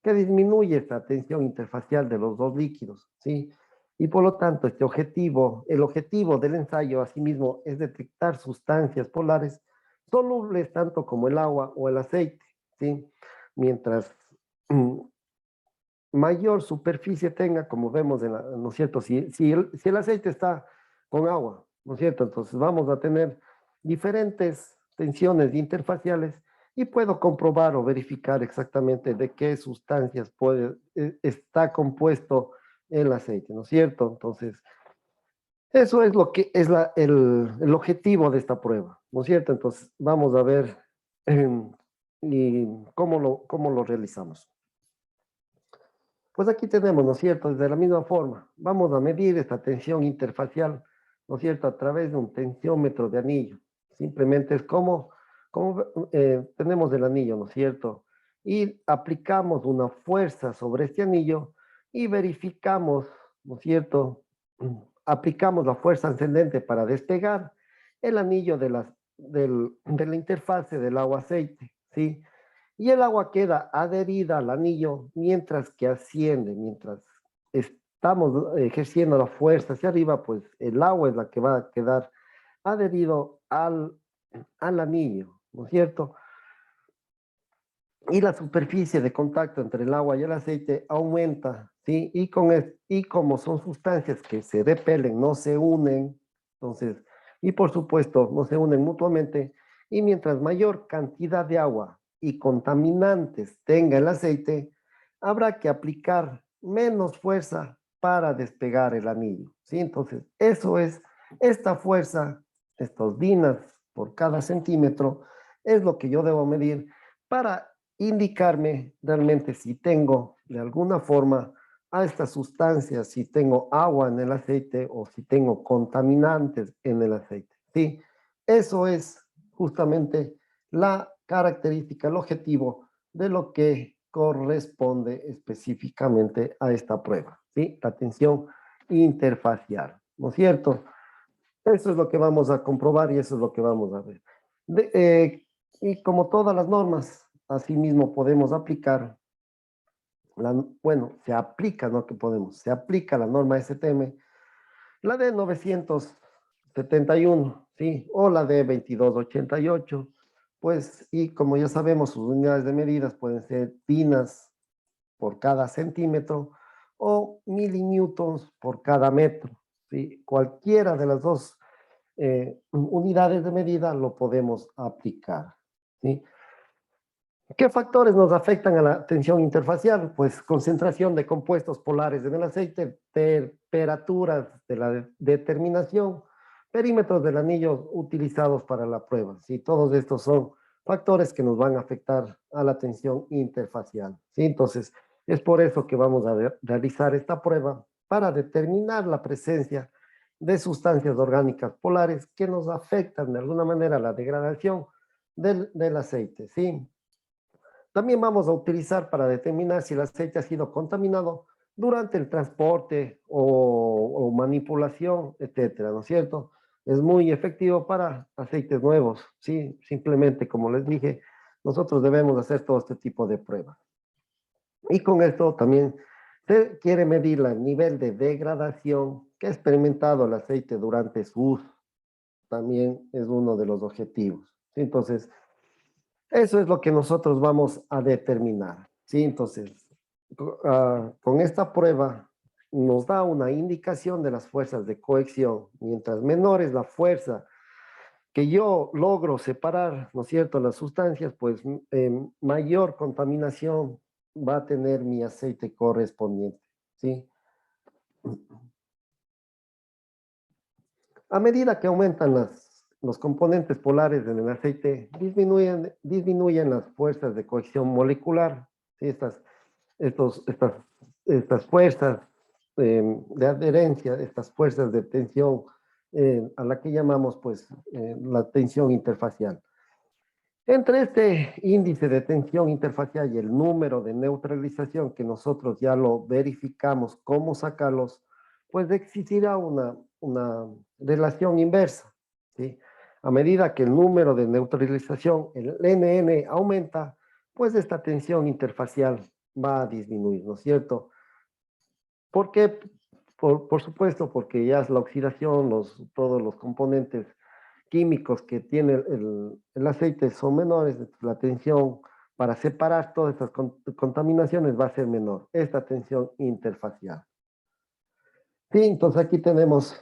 que disminuye esta tensión interfacial de los dos líquidos, ¿sí? Y por lo tanto, el objetivo del ensayo, asimismo, es detectar sustancias polares solubles tanto como el agua o el aceite, ¿sí? Mientras mm, mayor superficie tenga, como vemos, ¿no es cierto? Si el aceite está con agua, ¿no es cierto? Entonces vamos a tener diferentes tensiones interfaciales y puedo comprobar o verificar exactamente de qué sustancias está compuesto el aceite, ¿no es cierto? Entonces, eso es lo que es el objetivo de esta prueba, ¿no es cierto? Entonces, vamos a ver y cómo lo realizamos. Pues aquí tenemos, ¿no es cierto? De la misma forma, vamos a medir esta tensión interfacial, ¿no es cierto? A través de un tensiómetro de anillo. Simplemente es como tenemos el anillo, ¿no es cierto? Y aplicamos una fuerza sobre este anillo y verificamos, ¿no es cierto? Aplicamos la fuerza ascendente para despegar el anillo de la interfase del agua-aceite, ¿sí? Y el agua queda adherida al anillo mientras que asciende, mientras estamos ejerciendo la fuerza hacia arriba, pues el agua es la que va a quedar adherido al anillo, ¿no es cierto? y la superficie de contacto entre el agua y el aceite aumenta, ¿sí? Y como son sustancias que se repelen, no se unen, entonces, y por supuesto, no se unen mutuamente, y mientras mayor cantidad de agua y contaminantes tenga el aceite, habrá que aplicar menos fuerza para despegar el anillo, ¿sí? Entonces, eso es, esta fuerza, estos dinas por cada centímetro, es lo que yo debo medir para indicarme realmente si tengo de alguna forma a estas sustancias, si tengo agua en el aceite o si tengo contaminantes en el aceite. Sí, eso es justamente la característica, el objetivo de lo que corresponde específicamente a esta prueba, ¿sí? La tensión interfacial, ¿no es cierto? Eso es lo que vamos a comprobar y eso es lo que vamos a ver. De- eh, y como todas las normas, asimismo podemos aplicar, bueno, se aplica, no que podemos, se aplica la norma STM, la de 971, ¿sí? O la de 2288, pues, y como ya sabemos, sus unidades de medidas pueden ser dinas por cada centímetro o milinewtons por cada metro, ¿sí? Cualquiera de las dos unidades de medida lo podemos aplicar, ¿sí? ¿Qué factores nos afectan a la tensión interfacial? Pues concentración de compuestos polares en el aceite, temperaturas de la determinación, perímetros del anillo utilizados para la prueba. ¿Sí? Todos estos son factores que nos van a afectar a la tensión interfacial. ¿Sí? Entonces, es por eso que vamos a realizar esta prueba para determinar la presencia de sustancias orgánicas polares que nos afectan de alguna manera la degradación del aceite. ¿Sí? También vamos a utilizar para determinar si el aceite ha sido contaminado durante el transporte o manipulación, etcétera, ¿no es cierto? Es muy efectivo para aceites nuevos, ¿sí? Simplemente, como les dije, nosotros debemos hacer todo este tipo de pruebas. Y con esto también se quiere medir el nivel de degradación que ha experimentado el aceite durante su uso. También es uno de los objetivos. ¿Sí? Entonces, eso es lo que nosotros vamos a determinar, ¿sí? Entonces, con esta prueba nos da una indicación de las fuerzas de cohesión. Mientras menor es la fuerza que yo logro separar, ¿no es cierto?, las sustancias, pues mayor contaminación va a tener mi aceite correspondiente, ¿sí? A medida que aumentan los componentes polares en el aceite, disminuyen las fuerzas de cohesión molecular. ¿Sí? Estos, estas fuerzas de adherencia, estas fuerzas de tensión, a la que llamamos pues la tensión interfacial. Entre este índice de tensión interfacial y el número de neutralización que nosotros ya lo verificamos, cómo sacarlos, pues existirá una relación inversa, ¿sí? A medida que el número de neutralización, el NN, aumenta, pues esta tensión interfacial va a disminuir, ¿no es cierto? ¿Por qué? Por supuesto, porque ya es la oxidación, todos los componentes químicos que tiene el aceite son menores, la tensión para separar todas estas contaminaciones va a ser menor, esta tensión interfacial. Sí, entonces aquí tenemos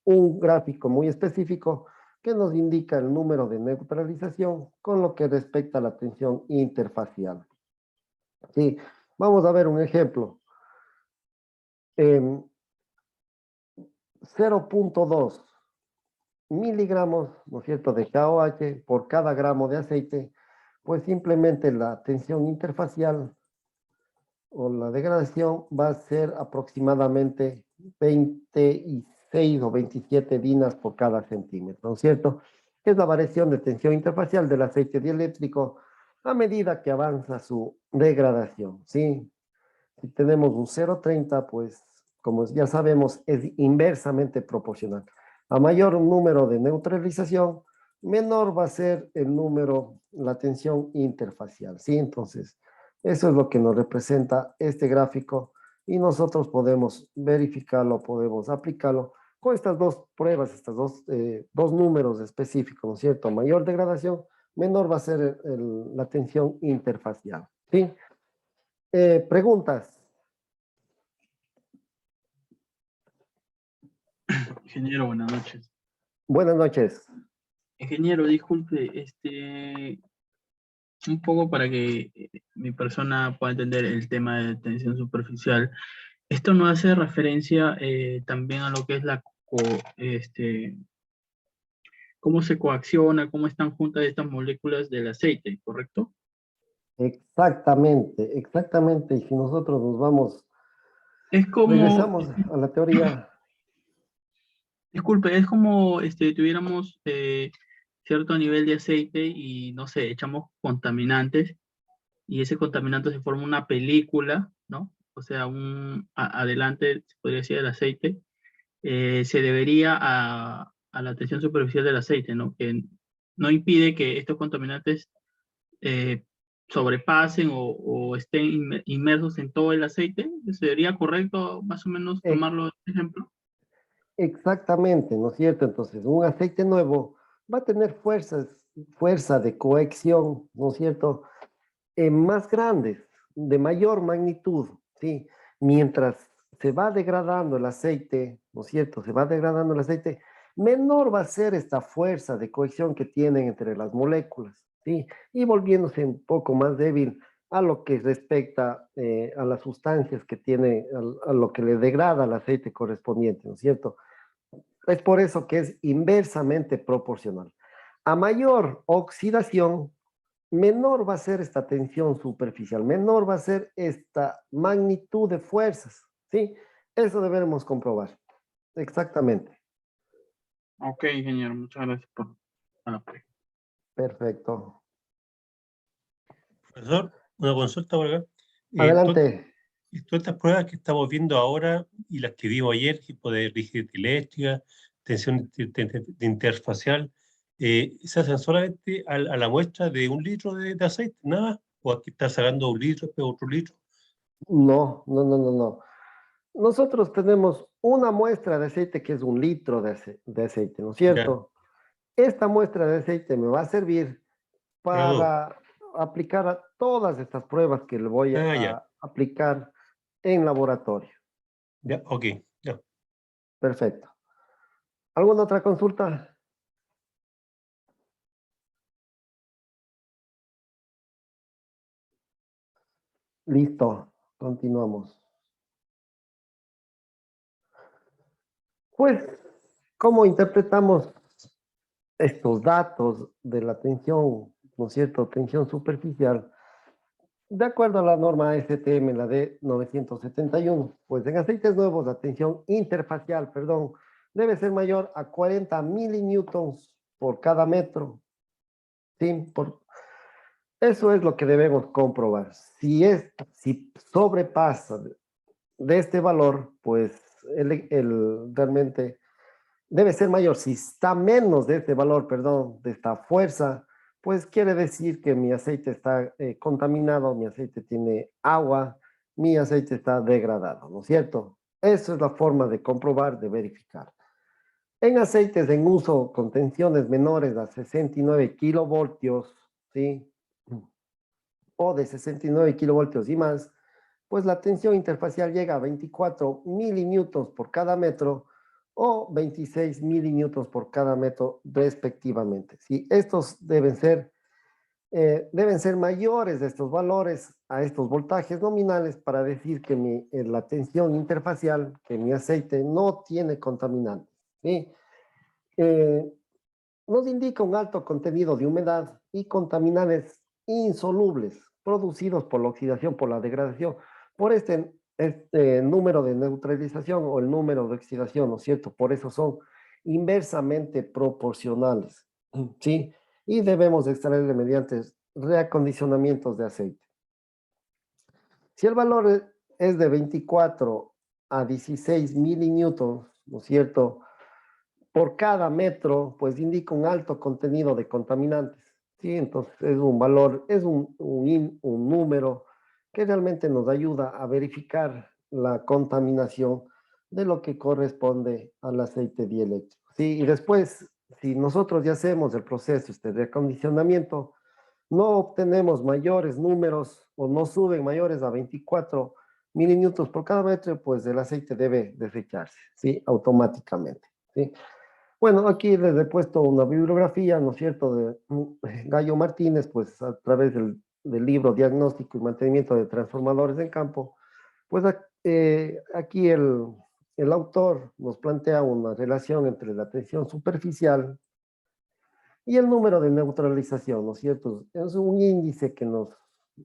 un gráfico muy específico que nos indica el número de neutralización con lo que respecta a la tensión interfacial. Sí, vamos a ver un ejemplo. 0.2 miligramos, ¿no es cierto?, de KOH por cada gramo de aceite, pues simplemente la tensión interfacial o la degradación va a ser aproximadamente 26 o 27 dinas por cada centímetro, ¿no es cierto? Es la variación de tensión interfacial del aceite dieléctrico a medida que avanza su degradación, ¿sí? Si tenemos un 0,30, pues como ya sabemos, es inversamente proporcional. A mayor número de neutralización, menor va a ser el número, la tensión interfacial, ¿sí? Entonces, eso es lo que nos representa este gráfico y nosotros podemos verificarlo, podemos aplicarlo con estas dos pruebas, estos dos números específicos, ¿no es cierto? Mayor degradación, menor va a ser la tensión interfacial. ¿Sí? Preguntas. Ingeniero, buenas noches. Buenas noches. Ingeniero, disculpe, un poco para que mi persona pueda entender el tema de tensión superficial. Esto no hace referencia también a lo que es cómo se coacciona, cómo están juntas estas moléculas del aceite, ¿correcto? Exactamente, exactamente. Y si nosotros nos vamos, Es como, regresamos a la teoría. disculpe, es como tuviéramos cierto nivel de aceite y, no sé, echamos contaminantes y ese contaminante se forma una película, ¿no? O sea, adelante, se podría decir, el aceite, se debería a la tensión superficial del aceite, ¿no? Que no impide que estos contaminantes eh, sobrepasen o estén inmersos en todo el aceite. ¿Sería correcto más o menos Eh, tomarlo de ejemplo? Exactamente, ¿no es cierto? Entonces, un aceite nuevo va a tener fuerza de cohección, ¿no es cierto? Más grandes, de mayor magnitud, ¿sí? Mientras se va degradando el aceite, ¿no es cierto? Se va degradando el aceite, menor va a ser esta fuerza de cohesión que tienen entre las moléculas, ¿sí? Y volviéndose un poco más débil a lo que respecta a las sustancias que tiene, a lo que le degrada al aceite correspondiente, ¿no es cierto? Es por eso que es inversamente proporcional. A mayor oxidación, menor va a ser esta tensión superficial, menor va a ser esta magnitud de fuerzas, ¿sí? Eso debemos comprobar, exactamente. Ok, ingeniero, muchas gracias por la pregunta. Perfecto. Profesor, una consulta por acá. Adelante. Todas estas pruebas que estamos viendo ahora y las que vimos ayer, tipo de rigidez eléctrica, tensión interfacial, ¿se hacen solamente a la muestra de 1 litro de aceite, nada? ¿O aquí está sacando 1 litro, después otro litro? No, no, no, no, no. Nosotros tenemos una muestra de aceite que es 1 litro de aceite, ¿no es Ya, cierto? Esta muestra de aceite me va a servir para dos. para aplicar a todas estas pruebas que le voy Ah, ya, a aplicar en laboratorio. ya, ok, ya. Perfecto. ¿Alguna otra consulta? Listo, continuamos. Pues, ¿cómo interpretamos estos datos de la tensión, ¿no es cierto? Tensión superficial. De acuerdo a la norma STM, la de 971, pues en aceites nuevos la tensión interfacial, perdón, debe ser mayor a 40 milinewtons por cada metro. ¿Sí? Eso es lo que debemos comprobar. Si sobrepasa de este valor, pues realmente debe ser mayor. Si está menos de este valor, perdón, de esta fuerza, pues quiere decir que mi aceite está contaminado, mi aceite tiene agua, mi aceite está degradado, ¿no es cierto? Esa es la forma de comprobar, de verificar. En aceites en uso con tensiones menores a 69 kilovoltios, ¿sí? O de 69 kilovoltios y más, pues la tensión interfacial llega a 24 milinewtons por cada metro o 26 milinewtons por cada metro respectivamente. ¿Sí? Estos deben ser mayores de estos valores a estos voltajes nominales para decir que la tensión interfacial, que mi aceite no tiene contaminantes. ¿Sí? Eh, Nos indica un alto contenido de humedad y contaminantes insolubles producidos por la oxidación, por la degradación, por este número de neutralización o el número de oxidación, ¿no es cierto? Por eso son inversamente proporcionales, ¿sí? Y debemos extraerle mediante reacondicionamientos de aceite. Si el valor es de 24 a 16 milinewtons, ¿no es cierto? Por cada metro, pues indica un alto contenido de contaminantes. ¿Sí? Entonces es un valor, es un número que realmente nos ayuda a verificar la contaminación de lo que corresponde al aceite dieléctrico. ¿Sí? Y después si nosotros ya hacemos el proceso de acondicionamiento, no obtenemos mayores números o no suben mayores a 24 mililitros por cada metro, pues el aceite debe desecharse, ¿sí? Automáticamente, ¿sí? Bueno, aquí les he puesto una bibliografía, ¿no es cierto?, de Gallo Martínez, pues a través del libro Diagnóstico y Mantenimiento de Transformadores en Campo, pues aquí el autor nos plantea una relación entre la tensión superficial y el número de neutralización, ¿no es cierto? Es un índice que nos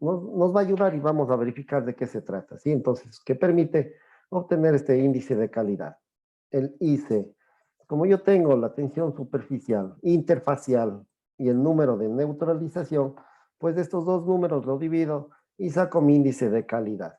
va a ayudar y vamos a verificar de qué se trata, ¿sí? Entonces, que permite obtener este índice de calidad, el IC. Como yo tengo la tensión superficial, interfacial y el número de neutralización, pues estos dos números los divido y saco mi índice de calidad.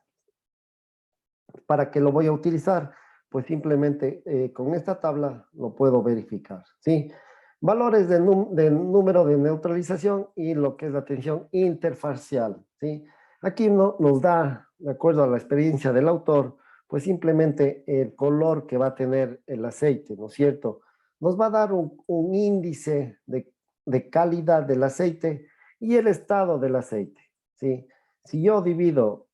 ¿Para qué lo voy a utilizar? Pues simplemente con esta tabla lo puedo verificar, ¿sí? Valores del número de neutralización y lo que es la tensión interfacial, ¿sí? Aquí nos da, de acuerdo a la experiencia del autor, pues simplemente el color que va a tener el aceite, ¿no es cierto? Nos va a dar un índice de calidad del aceite y el estado del aceite, ¿sí? Si yo divido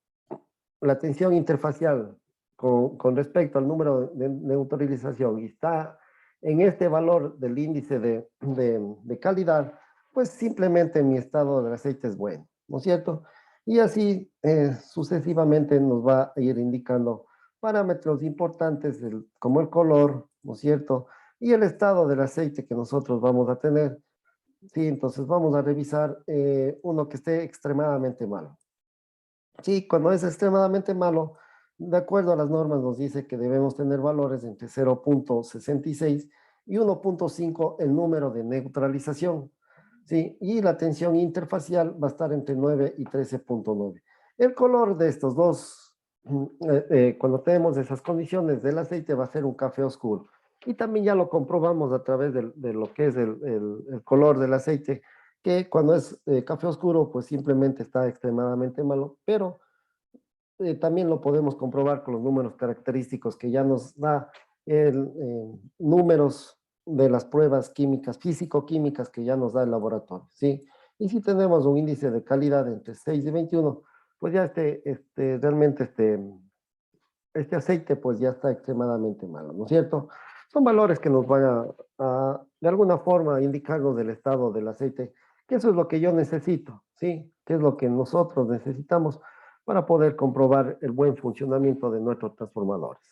la tensión interfacial con respecto al número de neutralización y está en este valor del índice de calidad, pues simplemente mi estado del aceite es bueno, ¿no es cierto? Y así sucesivamente nos va a ir indicando parámetros importantes como el color, ¿no es cierto? Y el estado del aceite que nosotros vamos a tener. Sí, entonces vamos a revisar uno que esté extremadamente malo. Sí, cuando es extremadamente malo, de acuerdo a las normas nos dice que debemos tener valores entre 0.66 y 1.5 el número de neutralización, ¿sí? Y la tensión interfacial va a estar entre 9 y 13.9. El color de estos dos, cuando tenemos esas condiciones del aceite, va a ser un café oscuro. Y también ya lo comprobamos a través de lo que es el color del aceite, que cuando es café oscuro, pues simplemente está extremadamente malo, pero también lo podemos comprobar con los números característicos que ya nos da números de las pruebas químicas, físico-químicas que ya nos da el laboratorio, ¿sí? Y si tenemos un índice de calidad entre 6 y 21, pues ya realmente este aceite pues ya está extremadamente malo, ¿no es cierto? Son valores que nos van de alguna forma indicarnos del estado del aceite, que eso es lo que yo necesito, ¿sí? Que es lo que nosotros necesitamos para poder comprobar el buen funcionamiento de nuestros transformadores.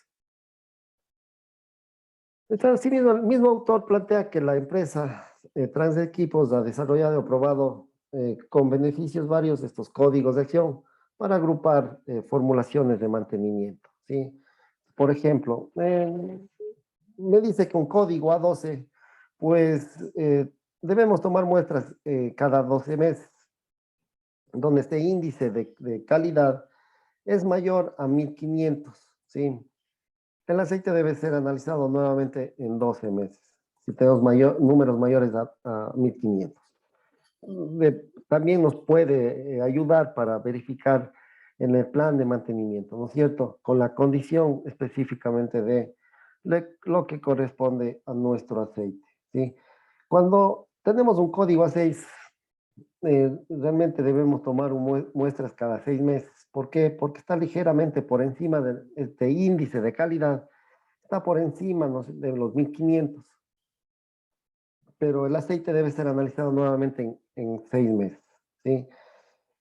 Entonces, sí mismo, el mismo autor plantea que la empresa Transequipos ha desarrollado y aprobado con beneficios varios estos códigos de acción para agrupar formulaciones de mantenimiento, ¿sí? Por ejemplo, me dice que un código A12, pues debemos tomar muestras cada 12 meses, donde este índice de calidad es mayor a 1500, ¿sí? El aceite debe ser analizado nuevamente en 12 meses, si tenemos números mayores a 1500. También nos puede ayudar para verificar en el plan de mantenimiento, ¿no es cierto? Con la condición específicamente de lo que corresponde a nuestro aceite, ¿sí? Cuando tenemos un código A6, realmente debemos tomar muestras cada 6 meses. ¿Por qué? Porque está ligeramente por encima de este índice de calidad, está por encima, ¿no?, de los 1500, pero el aceite debe ser analizado nuevamente en 6 meses, ¿sí?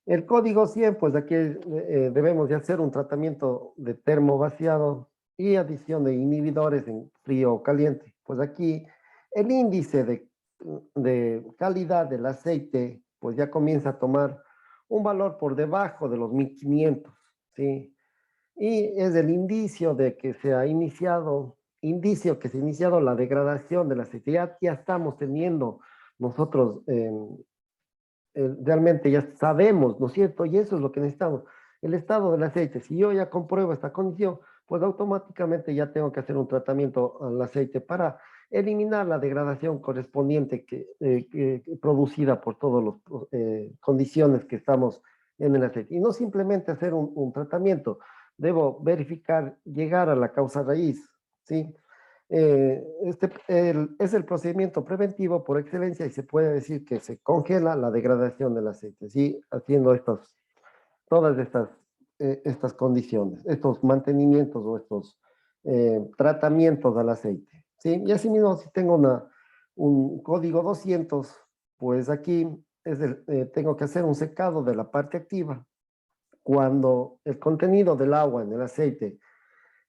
El código 100, pues aquí debemos de hacer un tratamiento de termovaciado y adición de inhibidores en frío o caliente. Pues aquí el índice de calidad del aceite, pues ya comienza a tomar un valor por debajo de los 1500, ¿sí? Y es el indicio de que se ha iniciado, la degradación del aceite. Ya estamos teniendo nosotros realmente ya sabemos, ¿no es cierto? Y eso es lo que necesitamos. El estado del aceite, si yo ya compruebo esta condición, pues automáticamente ya tengo que hacer un tratamiento al aceite para eliminar la degradación correspondiente que producida por todas las condiciones que estamos en el aceite. Y no simplemente hacer un tratamiento, debo verificar, llegar a la causa raíz, ¿sí? Es el procedimiento preventivo por excelencia y se puede decir que se congela la degradación del aceite, ¿sí? Haciendo todas estas condiciones, estos mantenimientos o estos tratamientos al aceite, ¿sí? Y asimismo, si tengo un código 200, pues aquí tengo que hacer un secado de la parte activa. Cuando el contenido del agua en el aceite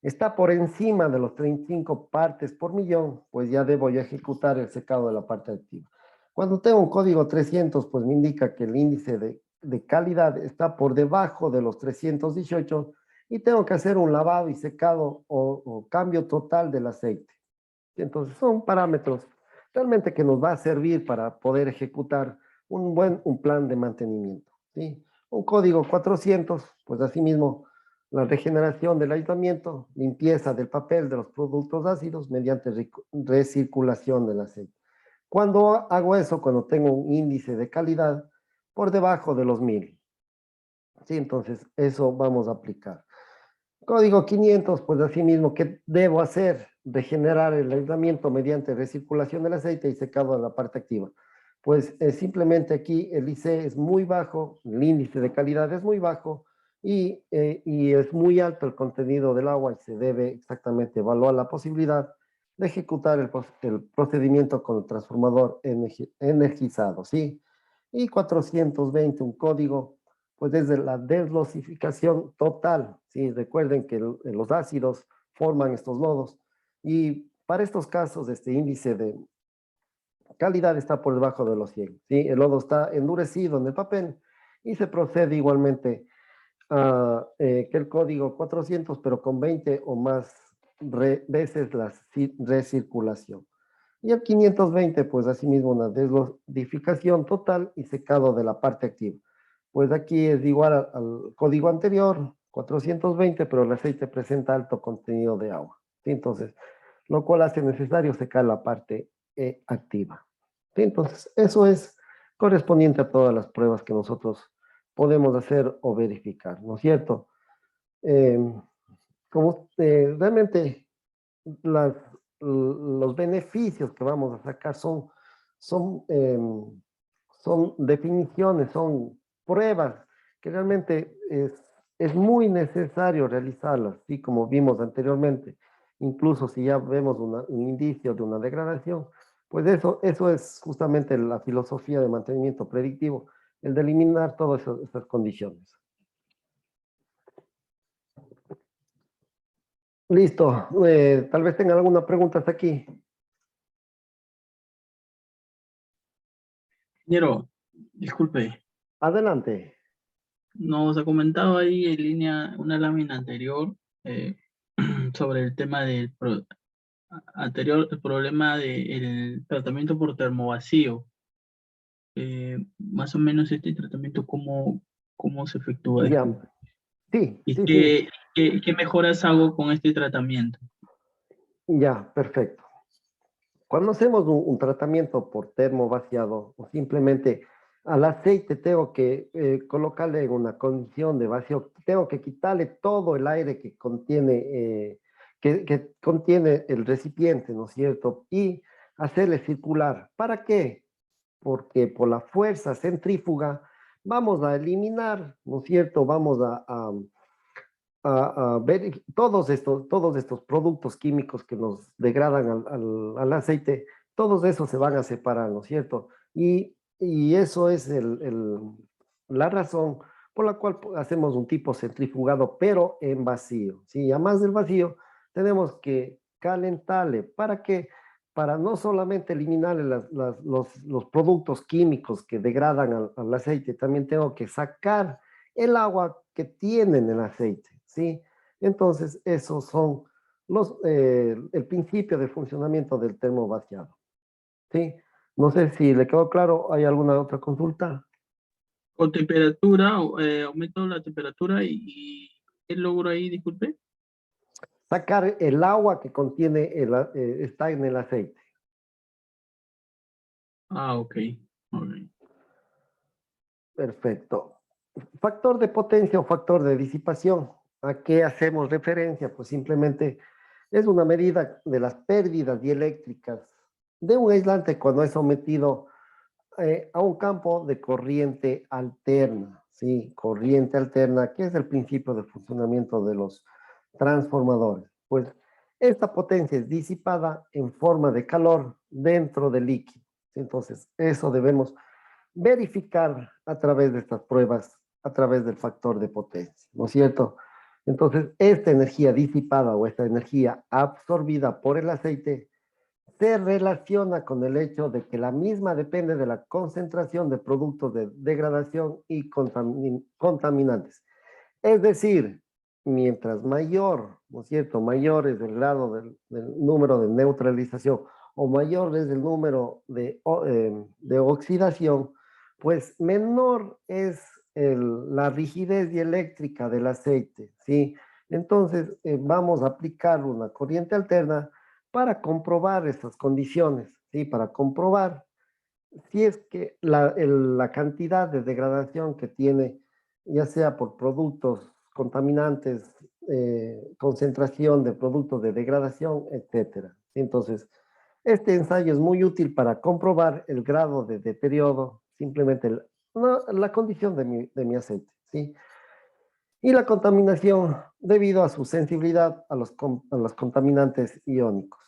está por encima de los 35 partes por millón, pues ya debo ya ejecutar el secado de la parte activa. Cuando tengo un código 300, pues me indica que el índice de calidad está por debajo de los 318 y tengo que hacer un lavado y secado o cambio total del aceite. Entonces son parámetros realmente que nos va a servir para poder ejecutar un plan de mantenimiento, ¿sí? Un código 400, pues asimismo la regeneración del aislamiento, limpieza del papel de los productos ácidos mediante recirculación del aceite. Cuando hago eso, cuando tengo un índice de calidad por debajo de los 1000, ¿sí? Entonces eso vamos a aplicar. Código 500, pues asimismo, ¿qué debo hacer? Regenerar el aislamiento mediante recirculación del aceite y secado de la parte activa. Pues simplemente aquí el IC es muy bajo, el índice de calidad es muy bajo y es muy alto el contenido del agua y se debe exactamente evaluar la posibilidad de ejecutar el procedimiento con el transformador energizado, ¿sí? Y 420, un código pues desde la deslosificación total, ¿sí? Recuerden que los ácidos forman estos lodos y para estos casos este índice de calidad está por debajo de los 100, ¿sí? El lodo está endurecido en el papel y se procede igualmente a que el código 400, pero con 20 o más veces la recirculación. Y el 520, pues asimismo una deslosificación total y secado de la parte activa. Pues aquí es igual al código anterior, 420, pero el aceite presenta alto contenido de agua, ¿sí? Entonces, lo cual hace necesario secar la parte activa, ¿sí? Entonces, eso es correspondiente a todas las pruebas que nosotros podemos hacer o verificar, ¿no es cierto? Eh, realmente las, los beneficios que vamos a sacar son, eh, son definiciones, son pruebas que realmente es muy necesario realizarlas, así como vimos anteriormente. Incluso si ya vemos un indicio de una degradación, pues eso es justamente la filosofía de mantenimiento predictivo, el de eliminar todas esas condiciones. Listo. Tal vez tengan alguna pregunta hasta aquí. Ingeniero, disculpe, Adelante. nos ha comentado ahí en línea una lámina anterior eh, sobre el tema anterior, el problema del tratamiento por termovacío. Más o menos este tratamiento, ¿cómo se efectúa? Ya. Disculpe. Sí, ¿Y sí, sí. qué mejoras hago con este tratamiento? Ya, perfecto. Cuando hacemos un tratamiento por termovaciado o simplemente al aceite tengo que colocarle en una condición de vacío, tengo que quitarle todo el aire que contiene el recipiente, ¿no es cierto? Y hacerle circular. ¿Para qué? Porque por la fuerza centrífuga vamos a eliminar, ¿no es cierto? Vamos a ver todos estos productos químicos que nos degradan al aceite, todos esos se van a separar, ¿no es cierto? Y eso es la razón por la cual hacemos un tipo centrifugado, pero en vacío, ¿sí? Además del vacío, tenemos que calentarle. ¿Para qué? Para no solamente eliminarle los productos químicos que degradan al aceite, también tengo que sacar el agua que tiene en el aceite, ¿sí? Entonces, esos son el principio de funcionamiento del termovaciado, ¿sí? No sé si le quedó claro, ¿hay alguna otra consulta? Con temperatura, aumento la temperatura y ¿qué logro ahí? Disculpe. Sacar el agua que contiene, está en el aceite. Ah, ok. Ok. Perfecto. Factor de potencia o factor de disipación. ¿A qué hacemos referencia? Pues simplemente Es una medida de las pérdidas dieléctricas de un aislante cuando es sometido a un campo de corriente alterna, ¿sí? Corriente alterna, que es el principio de funcionamiento de los transformadores. Pues esta potencia es disipada en forma de calor dentro del líquido. Entonces, eso debemos verificar a través de estas pruebas, a través del factor de potencia, ¿no es cierto? Entonces, esta energía disipada o esta energía absorbida por el aceite se relaciona con el hecho de que la misma depende de la concentración de productos de degradación y contaminantes. Es decir, mientras mayor, ¿no es cierto?, mayor es el grado del número de neutralización o mayor es el número de oxidación, pues menor es la rigidez dieléctrica del aceite, ¿sí? Entonces, vamos a aplicar una corriente alterna para comprobar estas condiciones, ¿sí? Para comprobar si es que la cantidad de degradación que tiene, ya sea por productos contaminantes, concentración de productos de degradación, etcétera. Entonces, este ensayo es muy útil para comprobar el grado de deterioro, simplemente la condición de mi aceite, ¿sí? Y la contaminación debido a su sensibilidad a los contaminantes iónicos.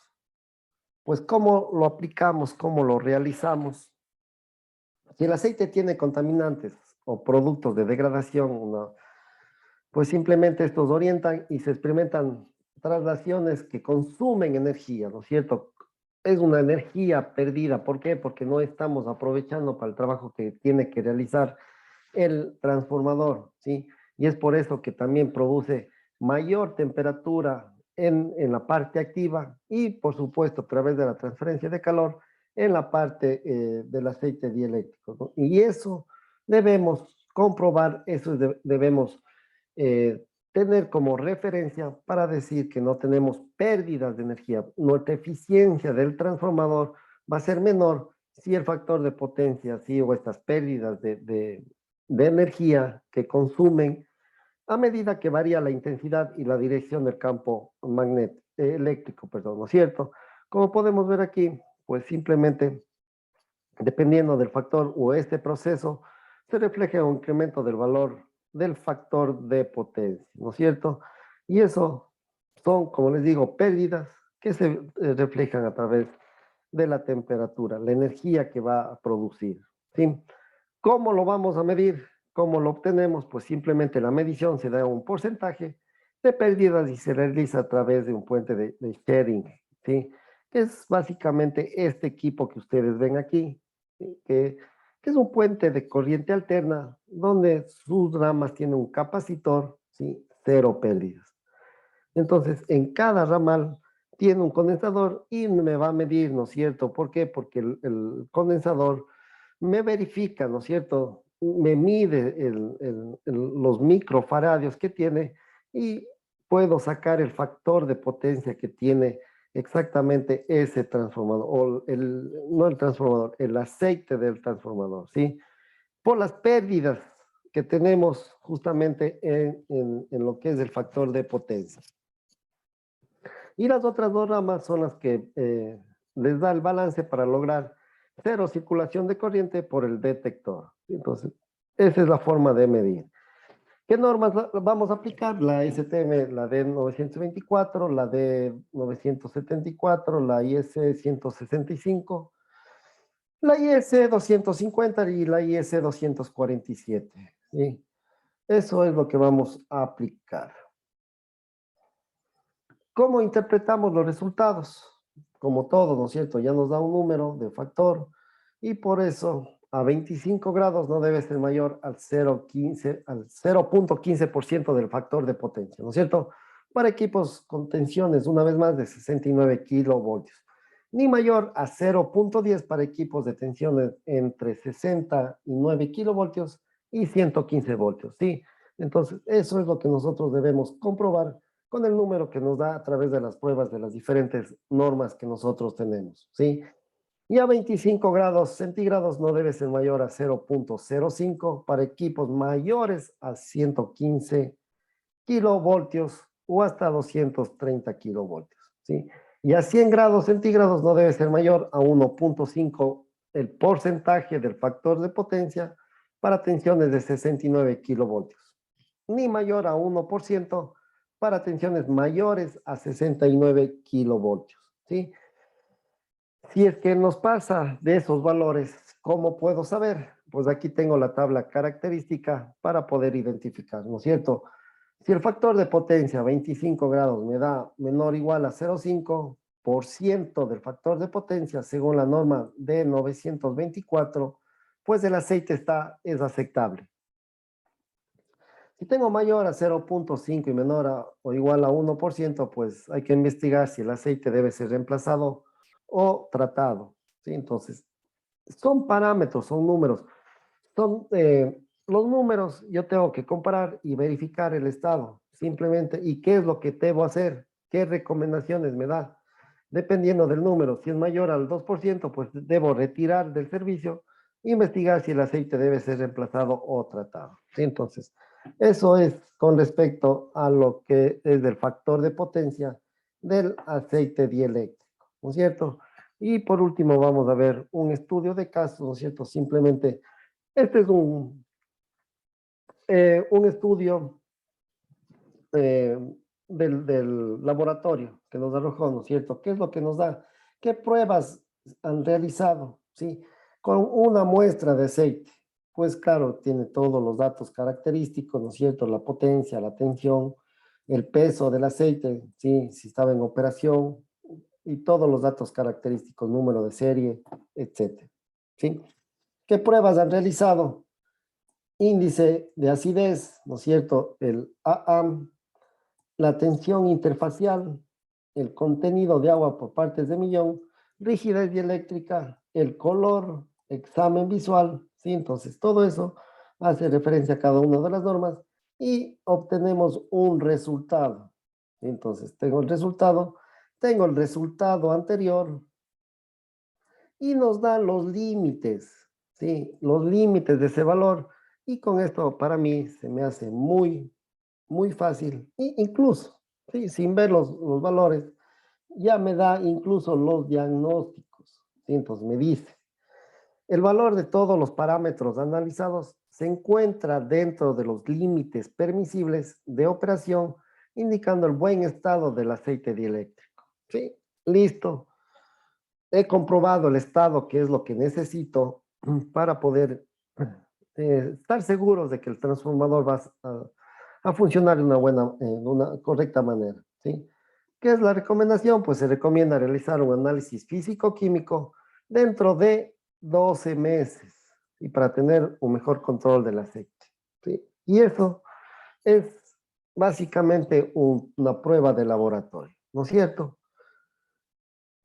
Pues, ¿cómo lo aplicamos? ¿Cómo lo realizamos? Si el aceite tiene contaminantes o productos de degradación, ¿no?, pues simplemente estos orientan y se experimentan traslaciones que consumen energía, ¿no es cierto? Es una energía perdida. ¿Por qué? Porque no estamos aprovechando para el trabajo que tiene que realizar el transformador, ¿sí? Y es por eso que también produce mayor temperatura en la parte activa y, por supuesto, a través de la transferencia de calor en la parte del aceite dieléctrico, ¿no? Y eso debemos comprobar, eso debemos tener como referencia para decir que no tenemos pérdidas de energía. Nuestra eficiencia del transformador va a ser menor si el factor de potencia, sí, o estas pérdidas de energía que consumen a medida que varía la intensidad y la dirección del campo eléctrico, perdón, ¿no es cierto? Como podemos ver aquí, pues simplemente, dependiendo del factor o este proceso, se refleja un incremento del valor del factor de potencia, ¿no es cierto? Y eso son, como les digo, pérdidas que se reflejan a través de la temperatura, la energía que va a producir, ¿sí? ¿Cómo lo vamos a medir? ¿Cómo lo obtenemos? Pues simplemente la medición se da un porcentaje de pérdidas y se realiza a través de un puente de sharing, ¿sí? Que es básicamente este equipo que ustedes ven aquí, ¿sí? Que es un puente de corriente alterna donde sus ramas tienen un capacitor, ¿sí? Cero pérdidas. Entonces, en cada ramal tiene un condensador y me va a medir, ¿no es cierto? ¿Por qué? Porque el condensador me verifica, ¿no es cierto? Me mide los microfaradios que tiene y puedo sacar el factor de potencia que tiene exactamente ese transformador, o no el transformador, el aceite del transformador, ¿sí? Por las pérdidas que tenemos justamente en lo que es el factor de potencia. Y las otras dos ramas son las que les da el balance para lograr cero circulación de corriente por el detector. Entonces, esa es la forma de medir. ¿Qué normas vamos a aplicar? La STM, la D924, la D974, la IS 165, la IS 250 y la IS 247. ¿Sí? Eso es lo que vamos a aplicar. ¿Cómo interpretamos los resultados? Como todo, ¿no es cierto? Ya nos da un número de factor y por eso a 25 grados no debe ser mayor al 0.15% del factor de potencia, ¿no es cierto? Para equipos con tensiones, una vez más, de 69 kilovoltios. Ni mayor a 0.10 para equipos de tensiones entre 69 kilovoltios y 115 voltios, ¿sí? Entonces, eso es lo que nosotros debemos comprobar con el número que nos da a través de las pruebas de las diferentes normas que nosotros tenemos, ¿sí? Y a 25 grados centígrados no debe ser mayor a 0.05 para equipos mayores a 115 kilovoltios o hasta 230 kilovoltios. ¿sí? Y a 100 grados centígrados no debe ser mayor a 1.5 el porcentaje del factor de potencia para tensiones de 69 kilovoltios, ni mayor a 1% para tensiones mayores a 69 kilovoltios, ¿sí? Si es que nos pasa de esos valores, ¿cómo puedo saber? Pues aquí tengo la tabla característica para poder identificar, ¿no es cierto? Si el factor de potencia 25 grados me da menor o igual a 0,5% del factor de potencia según la norma D924, pues el aceite es aceptable. Si tengo mayor a 0,5 y menor o igual a 1%, pues hay que investigar si el aceite debe ser reemplazado o tratado, ¿sí? Entonces, son parámetros, son números. Son los números, yo tengo que comparar y verificar el estado, simplemente, y qué es lo que debo hacer, qué recomendaciones me da. Dependiendo del número, si es mayor al 2%, pues debo retirar del servicio, investigar si el aceite debe ser reemplazado o tratado, ¿sí? Entonces, eso es con respecto a lo que es del factor de potencia del aceite dieléctrico, ¿no es cierto? Y por último vamos a ver un estudio de caso, ¿no es cierto? Simplemente, este es un estudio eh, del laboratorio que nos arrojó, ¿no es cierto? ¿Qué es lo que nos da? ¿Qué pruebas han realizado? ¿Sí? Con una muestra de aceite. Pues claro, tiene todos los datos característicos, ¿no es cierto? La potencia, la tensión, el peso del aceite, ¿sí? Si estaba en operación, y todos los datos característicos, número de serie, etcétera, ¿sí? ¿Qué pruebas han realizado? Índice de acidez, ¿no es cierto? El AAM, la tensión interfacial, el contenido de agua por partes de millón, rigidez dieléctrica, el color, examen visual, ¿sí? Entonces, todo eso hace referencia a cada una de las normas y obtenemos un resultado. Entonces, tengo el resultado anterior y nos dan los límites, ¿sí? Los límites de ese valor. Y con esto, para mí, se me hace muy fácil. E incluso, ¿sí? Sin ver los valores, ya me da incluso los diagnósticos, ¿sí? Entonces me dice, el valor de todos los parámetros analizados se encuentra dentro de los límites permisibles de operación, indicando el buen estado del aceite dieléctrico. ¿Sí? Listo. He comprobado el estado, que es lo que necesito para poder estar seguros de que el transformador va a funcionar de una correcta manera, ¿sí? ¿Qué es la recomendación? Pues se recomienda realizar un análisis físico-químico dentro de 12 meses y para tener un mejor control del aceite, ¿sí? Y eso es básicamente una prueba de laboratorio, ¿no es cierto?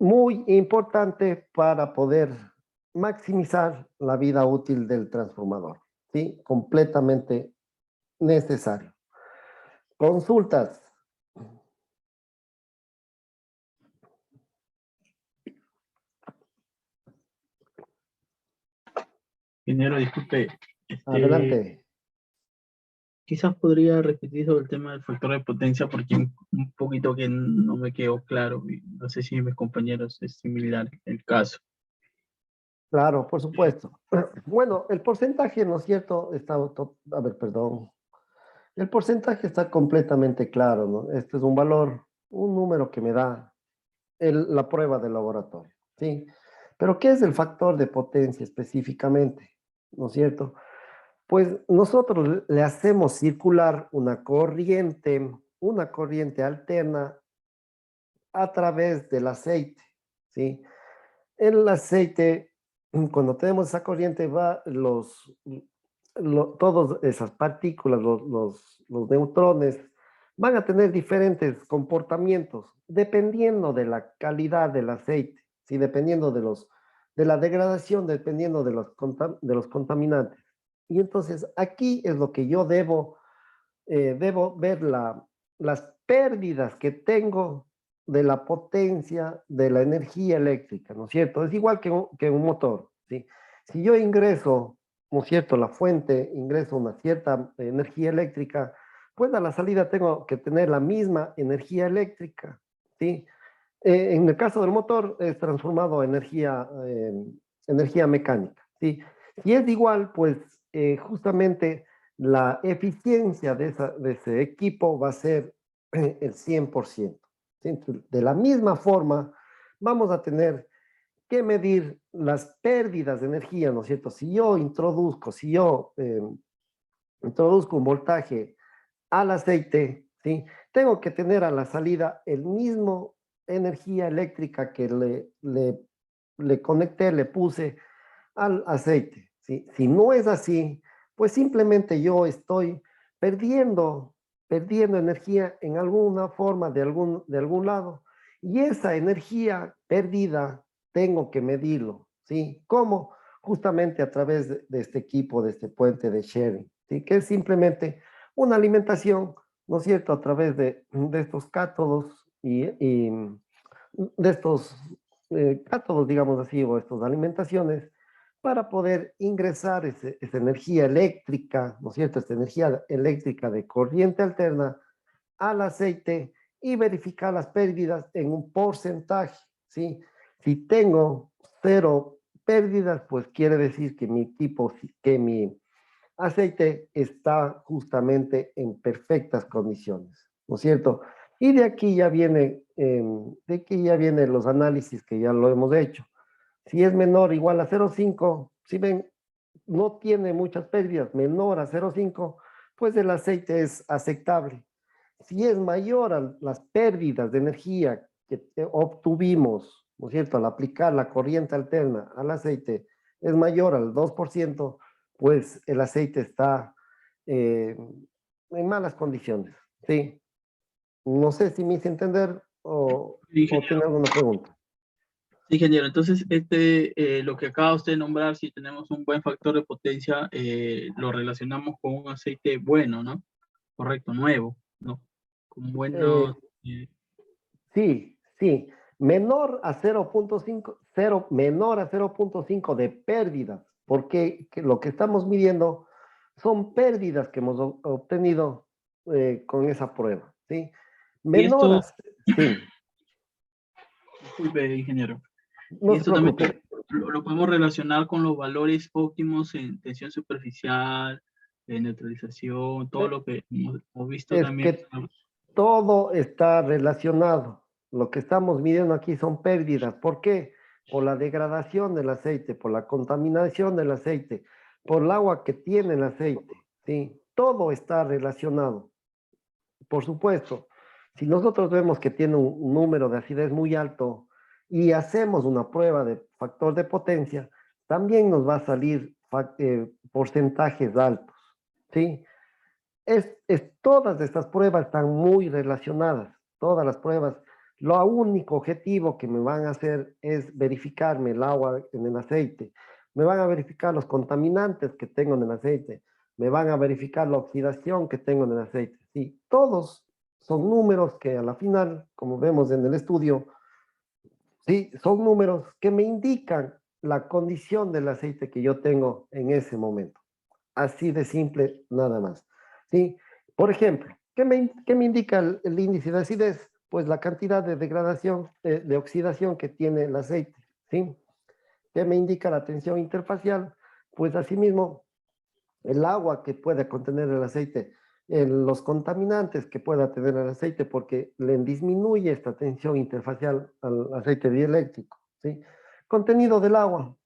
Muy importante para poder maximizar la vida útil del transformador, ¿sí? Completamente necesario. Consultas. Ingeniero, disculpe, Adelante. quizás podría repetir sobre el tema del factor de potencia porque un poquito que no me quedó claro y no sé si mis compañeros es similar el caso. Claro, por supuesto. Bueno, el porcentaje, ¿no es cierto? A ver, perdón. El porcentaje está completamente claro, ¿no? Este es un valor, un número que me da la prueba de laboratorio, ¿sí? Pero ¿qué es el factor de potencia específicamente? ¿No es cierto? Pues nosotros le hacemos circular una corriente alterna a través del aceite, ¿sí? El aceite, cuando tenemos esa corriente, todas esas partículas, los neutrones, van a tener diferentes comportamientos dependiendo de la calidad del aceite, ¿sí? Dependiendo de la degradación, dependiendo de los contaminantes. Y entonces aquí es lo que yo debo ver las pérdidas que tengo de la potencia de la energía eléctrica, ¿no es cierto? Es igual que un motor, ¿sí? Si yo ingreso, ¿no es cierto?, la fuente, ingreso una cierta energía eléctrica, pues a la salida tengo que tener la misma energía eléctrica, ¿sí? En el caso del motor es transformado a energía mecánica, ¿sí? Si es igual, pues justamente la eficiencia de ese equipo va a ser el 100%. ¿Sí? Entonces, de la misma forma, vamos a tener que medir las pérdidas de energía, ¿no es cierto? Si yo introduzco un voltaje al aceite, ¿sí? Tengo que tener a la salida el mismo energía eléctrica que le conecté, le puse al aceite, ¿sí? Si no es así, pues simplemente yo estoy perdiendo, perdiendo energía en alguna forma de algún lado. Y esa energía perdida tengo que medirlo, ¿sí? ¿Cómo? Justamente a través de este equipo, de este puente de sharing, ¿sí? Que es simplemente una alimentación, ¿no es cierto?, a través de estos cátodos y de estos cátodos, digamos así, o estas alimentaciones, para poder ingresar esa energía eléctrica, ¿no es cierto?, esta energía eléctrica de corriente alterna al aceite y verificar las pérdidas en un porcentaje, ¿sí? Si tengo cero pérdidas, pues quiere decir que mi equipo, que mi aceite está justamente en perfectas condiciones, ¿no es cierto? Y de aquí ya vienen los análisis que ya lo hemos hecho. Si es menor o igual a 0,5, si ven, no tiene muchas pérdidas, menor a 0,5, pues el aceite es aceptable. Si es mayor a las pérdidas de energía que obtuvimos, ¿no es cierto?, al aplicar la corriente alterna al aceite, es mayor al 2%, pues el aceite está eh, en malas condiciones, ¿sí? No sé si me hice entender o tiene Ingeniero. alguna pregunta. Sí, ingeniero. Entonces, lo que acaba usted de nombrar, si tenemos un buen factor de potencia, lo relacionamos con un aceite bueno, ¿no? Correcto, nuevo, ¿no? Con buenos... Eh, sí, sí, menor a 0,5 de pérdidas, porque lo que estamos midiendo son pérdidas que hemos obtenido con esa prueba, ¿sí? Y Menor a, esto, sí, disculpe, ingeniero, y no se esto también preocupe. lo podemos relacionar con los valores óptimos en tensión superficial, en neutralización, todo lo que hemos visto Es también. que todo está relacionado. Lo que estamos midiendo aquí son pérdidas. ¿Por qué? Por la degradación del aceite, por la contaminación del aceite, por el agua que tiene el aceite, ¿sí? Todo está relacionado. Por supuesto, si nosotros vemos que tiene un número de acidez muy alto y hacemos una prueba de factor de potencia, también nos va a salir porcentajes altos, ¿sí? Todas estas pruebas están muy relacionadas, todas las pruebas. Lo único objetivo que me van a hacer es verificarme el agua en el aceite, me van a verificar los contaminantes que tengo en el aceite, me van a verificar la oxidación que tengo en el aceite. Sí, todos son números que a la final, como vemos en el estudio, sí, son números que me indican la condición del aceite que yo tengo en ese momento. Así de simple, nada más. ¿Sí? Por ejemplo, qué me indica el índice de acidez? Pues la cantidad de degradación, de oxidación que tiene el aceite. ¿Sí? ¿Qué me indica la tensión interfacial? Pues asimismo, el agua que pueda contener el aceite, los contaminantes que pueda tener el aceite, porque le disminuye esta tensión interfacial al aceite dieléctrico. ¿Sí? Contenido del agua.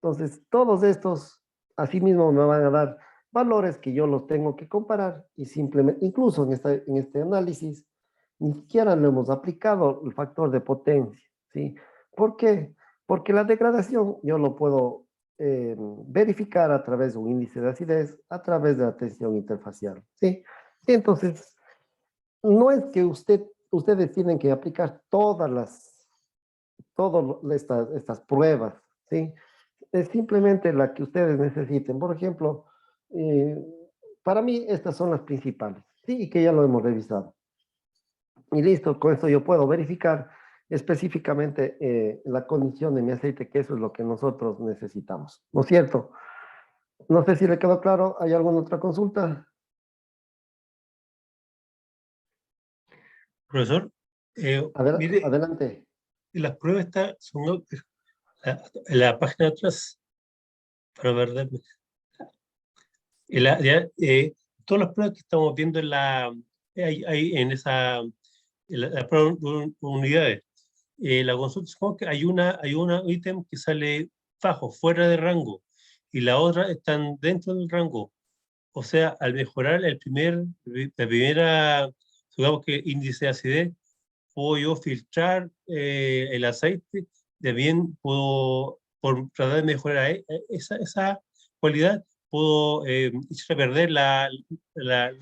Entonces, todos estos, asimismo, me van a dar valores que yo los tengo que comparar y simplemente, incluso en este análisis, ni siquiera lo hemos aplicado el factor de potencia, ¿sí? ¿Por qué? Porque la degradación yo lo puedo verificar a través de un índice de acidez, a través de la tensión interfacial, ¿sí? Entonces, no es que ustedes tienen que aplicar todas estas pruebas, ¿sí? Es simplemente la que ustedes necesiten. Por ejemplo, eh, para mí estas son las principales, sí, y que ya lo hemos revisado. Y listo, con esto yo puedo verificar específicamente la condición de mi aceite, que eso es lo que nosotros necesitamos, ¿no es cierto? No sé si le quedó claro, ¿hay alguna otra consulta? Profesor, mire, Adelante. las pruebas son en la página de atrás, para ver, todas las pruebas que estamos viendo en esa, la prueba de unidades. La consulta, supongo que hay una ítem que sale bajo, fuera de rango, y la otra están dentro del rango. O sea, al mejorar la primera, digamos que índice de acidez, puedo yo filtrar el aceite, también puedo, por tratar de mejorar esa cualidad, puedo echar a perder la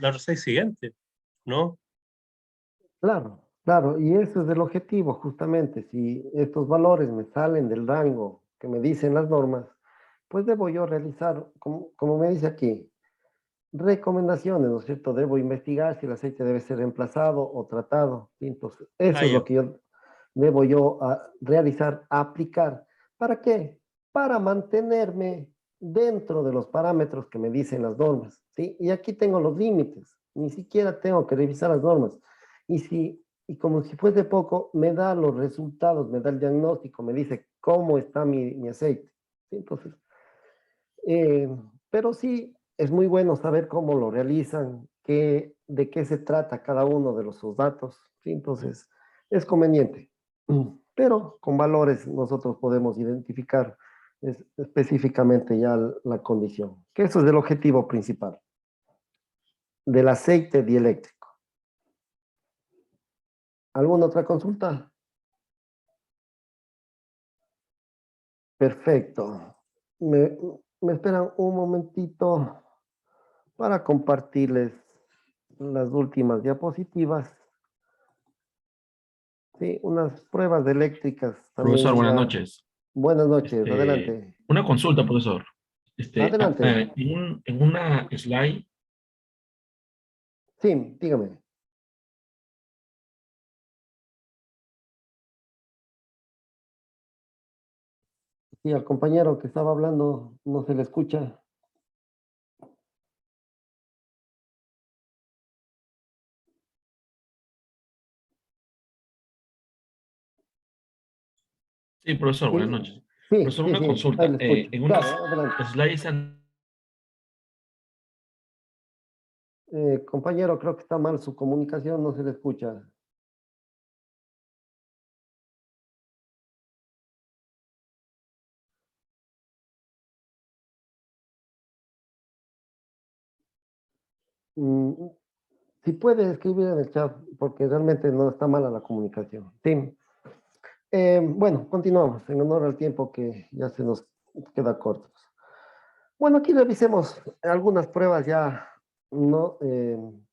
receta siguiente, ¿no? Claro, claro, y ese es el objetivo, justamente. Si estos valores me salen del rango que me dicen las normas, pues debo yo realizar, como me dice aquí, recomendaciones, ¿no es cierto? Debo investigar si el aceite debe ser reemplazado o tratado. ¿Sí? Entonces, eso es lo Ya. que yo debo yo realizar, aplicar. ¿Para qué? Para mantenerme dentro de los parámetros que me dicen las normas, ¿sí? Y aquí tengo los límites, ni siquiera tengo que revisar las normas. Y como si fuese poco, me da los resultados, me da el diagnóstico, me dice cómo está mi aceite, ¿sí? Entonces, eh, pero sí, es muy bueno saber cómo lo realizan, de qué se trata cada uno de los sus datos, ¿sí? Entonces, es conveniente. Pero con valores nosotros podemos identificar específicamente ya la condición, que eso es el objetivo principal del aceite dieléctrico. ¿Alguna otra consulta? Perfecto. Me, me esperan un momentito para compartirles las últimas diapositivas. Sí, unas pruebas eléctricas Profesor, también buenas ya. noches. Buenas noches, adelante. Una consulta, profesor. Adelante. En una slide, Sí, dígame. Sí, al compañero que estaba hablando no se le escucha. sí, profesor, buenas Sí, noches. sí, Profesor, sí, una sí, ahí consulta. le escucho. En Claro, unas adelante. slides, Compañero, creo que está mal su comunicación, no se le escucha. Mm, si puede escribir en el chat, porque realmente no está mala la comunicación. Sí. Bueno, continuamos en honor al tiempo que ya se nos queda corto. Bueno, aquí revisemos algunas pruebas ya, ¿no?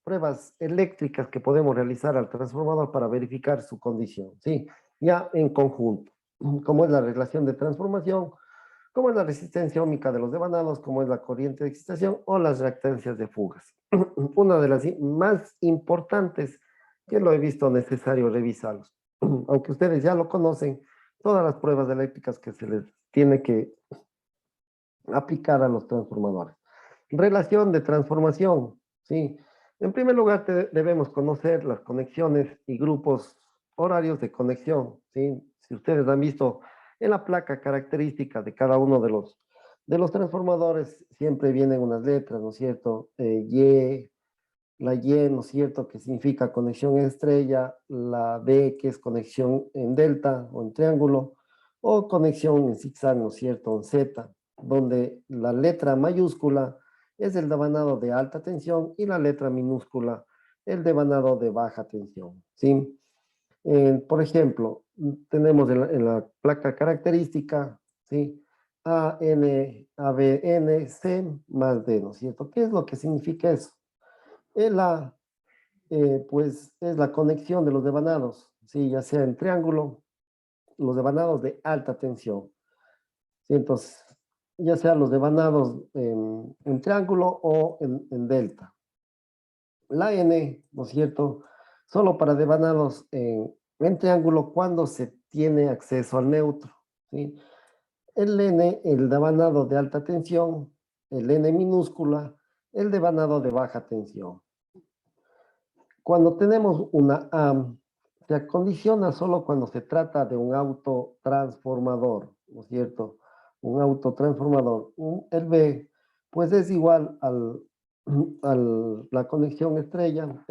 Pruebas eléctricas que podemos realizar al transformador para verificar su condición, ¿sí? Ya en conjunto, como es la relación de transformación, como es la resistencia óhmica de los devanados, como es la corriente de excitación o las reactancias de fugas. Una de las más importantes que lo he visto necesario revisarlos. Aunque ustedes ya lo conocen, todas las pruebas eléctricas que se les tiene que aplicar a los transformadores. Relación de transformación, ¿sí? En primer lugar, debemos conocer las conexiones y grupos horarios de conexión, ¿sí? Si ustedes han visto en la placa característica de cada uno de los transformadores, siempre vienen unas letras, ¿no es cierto? La Y, ¿no es cierto?, que significa conexión en estrella, la D, que es conexión en delta o en triángulo, o conexión en zigzag, ¿no es cierto?, en Z, donde la letra mayúscula es el devanado de alta tensión y la letra minúscula el devanado de baja tensión, ¿sí? Por ejemplo, tenemos en la placa característica, ¿sí? AN, ABN, C más D, ¿no es cierto? ¿Qué es lo que significa eso? La, pues es la conexión de los devanados, ¿sí? Ya sea en triángulo, los devanados de alta tensión, ¿sí? Entonces, ya sea los devanados en triángulo o en delta. La N, ¿no es cierto? Solo para devanados en triángulo cuando se tiene acceso al neutro, ¿sí? El N, el devanado de alta tensión, el N minúscula, el devanado de baja tensión. Cuando tenemos una A se acondiciona solo cuando se trata de un autotransformador, ¿no es cierto? Un autotransformador. El B, pues es igual la conexión estrella,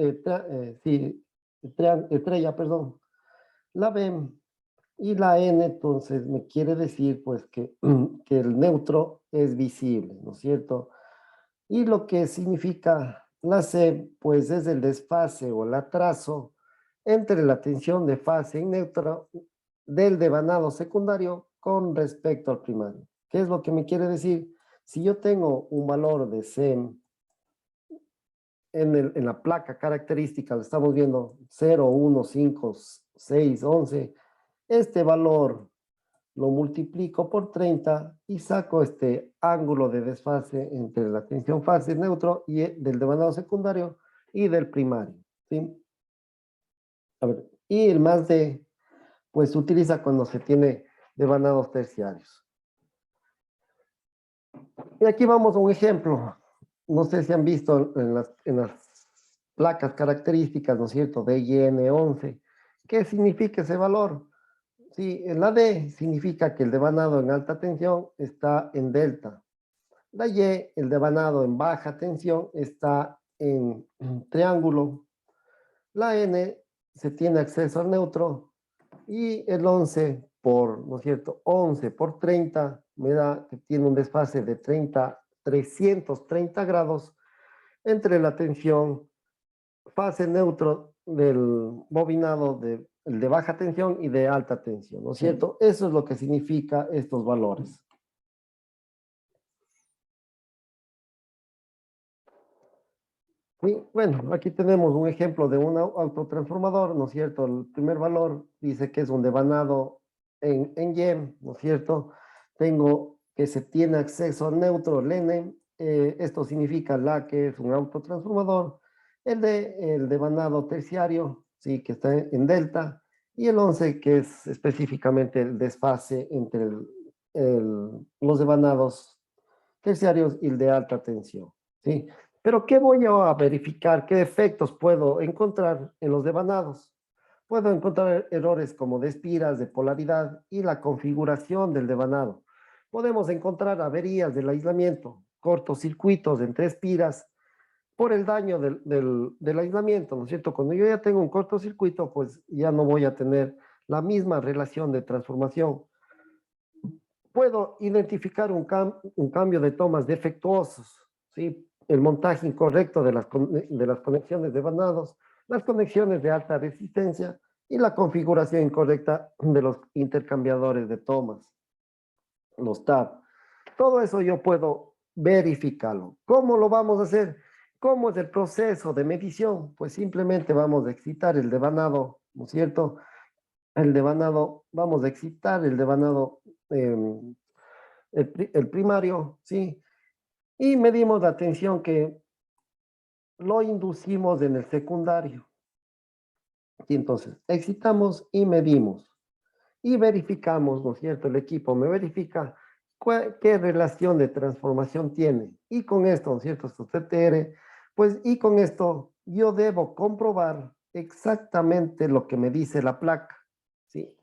sí, estrella, perdón. La B y la N, entonces, me quiere decir, pues, que el neutro es visible, ¿no es cierto? Y lo que significa la C, pues es el desfase o el atraso entre la tensión de fase en neutro del devanado secundario con respecto al primario. ¿Qué es lo que me quiere decir? Si yo tengo un valor de C en la placa característica, lo estamos viendo 0, 1, 5, 6, 11, este valor lo multiplico por 30 y saco este ángulo de desfase entre la tensión fase neutro y del devanado secundario y del primario, ¿sí? A ver, y el más D, pues se utiliza cuando se tiene devanados terciarios. Y aquí vamos a un ejemplo. No sé si han visto en las placas características, ¿no es cierto?, de IN11. ¿Qué significa ese valor? Sí, en la D significa que el devanado en alta tensión está en delta. La Y, el devanado en baja tensión, está en triángulo. La N, se tiene acceso al neutro. Y el 11 por, ¿no es cierto?, 11 por 30 me da que tiene un desfase de 330 grados entre la tensión fase neutro del bobinado de baja tensión y de alta tensión, ¿no es cierto? Eso es lo que significa estos valores. Y bueno, aquí tenemos un ejemplo de un autotransformador, ¿no es cierto? El primer valor dice que es un devanado en Y, ¿no es cierto? Tengo que se tiene acceso al neutro, el N, esto significa la que es un autotransformador, el devanado terciario, sí, que está en delta, y el 11, que es específicamente el desfase entre los devanados terciarios y el de alta tensión, ¿sí? Pero ¿qué voy a verificar? ¿Qué efectos puedo encontrar en los devanados? Puedo encontrar errores como de espiras, de polaridad y la configuración del devanado. Podemos encontrar averías del aislamiento, cortocircuitos entre espiras por el daño del aislamiento, ¿no es cierto? Cuando yo ya tengo un cortocircuito, pues ya no voy a tener la misma relación de transformación. Puedo identificar un cambio de tomas defectuosos, ¿sí? El montaje incorrecto de las conexiones de vanados, las conexiones de alta resistencia y la configuración incorrecta de los intercambiadores de tomas, los TAP. Todo eso yo puedo verificarlo. ¿Cómo lo vamos a hacer? ¿Cómo es el proceso de medición? Pues simplemente vamos a excitar el devanado, ¿no es cierto? El devanado, vamos a excitar el devanado el primario, ¿sí? Y medimos la tensión que lo inducimos en el secundario. Y entonces, excitamos y medimos. Y verificamos, ¿no es cierto? El equipo me verifica qué relación de transformación tiene. Y con esto, ¿no es cierto? Esto CTR, pues, y con esto yo debo comprobar exactamente lo que me dice la placa, ¿sí?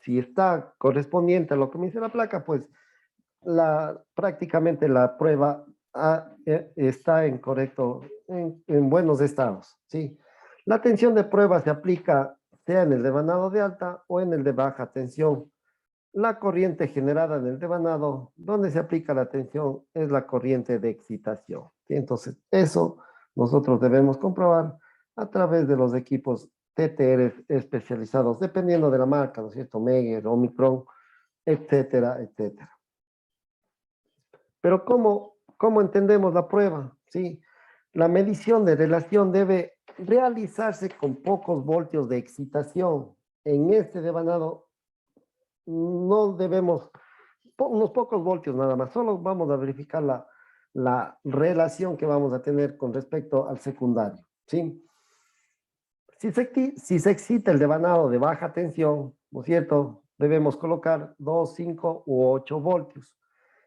Si está correspondiente a lo que me dice la placa, pues prácticamente la prueba está en correcto, en buenos estados, ¿sí? La tensión de prueba se aplica sea en el devanado de alta o en el de baja tensión. La corriente generada en el devanado, donde se aplica la tensión, es la corriente de excitación, ¿sí? Entonces, eso nosotros debemos comprobar a través de los equipos TTR especializados, dependiendo de la marca, ¿no es cierto? Meyer, Omicron, etcétera, etcétera. Pero ¿cómo entendemos la prueba? ¿Sí? La medición de relación debe realizarse con pocos voltios de excitación. En este devanado no debemos, unos pocos voltios nada más, solo vamos a verificar la relación que vamos a tener con respecto al secundario. ¿Sí? Si se excita el devanado de baja tensión, ¿no es cierto? Debemos colocar 2, 5 u 8 voltios.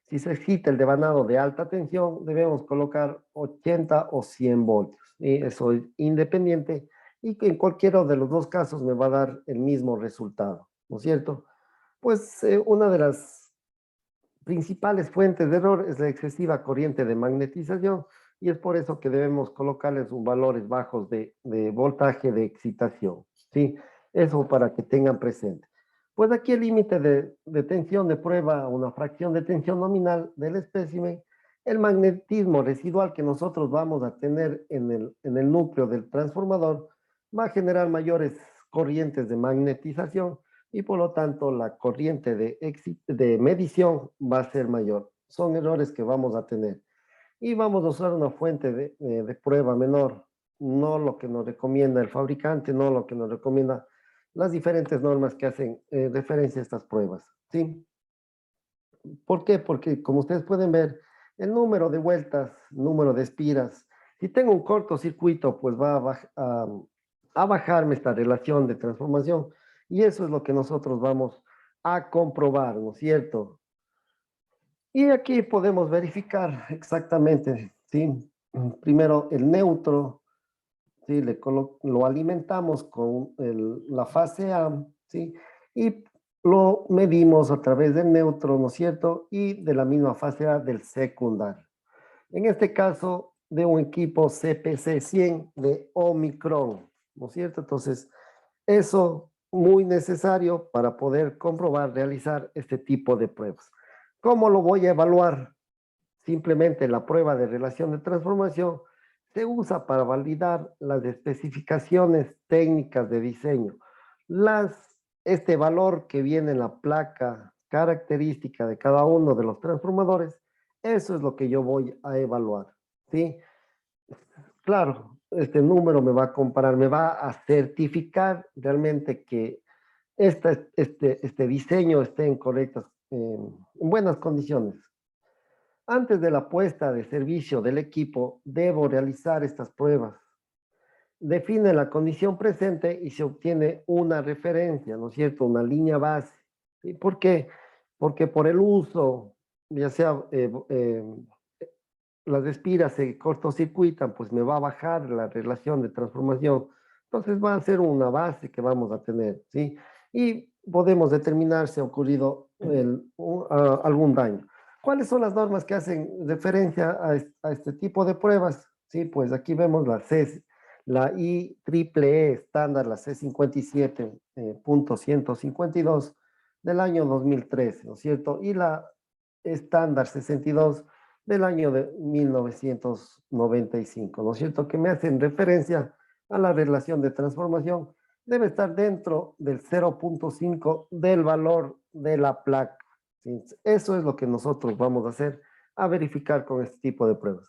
Si se excita el devanado de alta tensión, debemos colocar 80 o 100 voltios. Y eso es independiente y que en cualquiera de los dos casos me va a dar el mismo resultado, ¿no es cierto? Pues una de las principales fuentes de error es la excesiva corriente de magnetización y es por eso que debemos colocarles valores bajos de voltaje de excitación, ¿sí? Eso para que tengan presente. Pues aquí el límite de tensión de prueba, una fracción de tensión nominal del espécimen, el magnetismo residual que nosotros vamos a tener en el núcleo del transformador va a generar mayores corrientes de magnetización y por lo tanto la corriente de medición va a ser mayor. Son errores que vamos a tener. Y vamos a usar una fuente de prueba menor, no lo que nos recomienda el fabricante, no lo que nos recomienda las diferentes normas que hacen referencia a estas pruebas, ¿sí? ¿Por qué? Porque como ustedes pueden ver, el número de vueltas, número de espiras, si tengo un cortocircuito, pues va a bajarme esta relación de transformación y eso es lo que nosotros vamos a comprobar, ¿no es cierto? Y aquí podemos verificar exactamente, ¿sí? Primero el neutro, ¿sí? Lo alimentamos con la fase A, ¿sí? Y lo medimos a través del neutro, ¿no es cierto? Y de la misma fase A del secundario. En este caso, de un equipo CPC 100 de Omicron, ¿no es cierto? Entonces, eso muy necesario para poder comprobar, realizar este tipo de pruebas. ¿Cómo lo voy a evaluar? Simplemente la prueba de relación de transformación se usa para validar las especificaciones técnicas de diseño. Este valor que viene en la placa característica de cada uno de los transformadores, eso es lo que yo voy a evaluar, ¿sí? Claro, este número me va a comparar, me va a certificar realmente que este diseño esté en buenas condiciones. Antes de la puesta de servicio del equipo, debo realizar estas pruebas. Define la condición presente y se obtiene una referencia, ¿no es cierto? Una línea base. ¿Sí? ¿Por qué? Porque por el uso, ya sea las espiras se cortocircuitan, pues me va a bajar la relación de transformación. Entonces va a ser una base que vamos a tener, ¿sí? Y podemos determinar si ha ocurrido algún daño. ¿Cuáles son las normas que hacen referencia a este tipo de pruebas? Sí, pues aquí vemos la IEEE estándar, la C57.152 del año 2013, ¿no es cierto? Y la estándar 62 del año de 1995, ¿no es cierto? Que me hacen referencia a la relación de transformación. Debe estar dentro del 0.5 del valor de la placa. ¿Sí? Eso es lo que nosotros vamos a hacer, a verificar con este tipo de pruebas.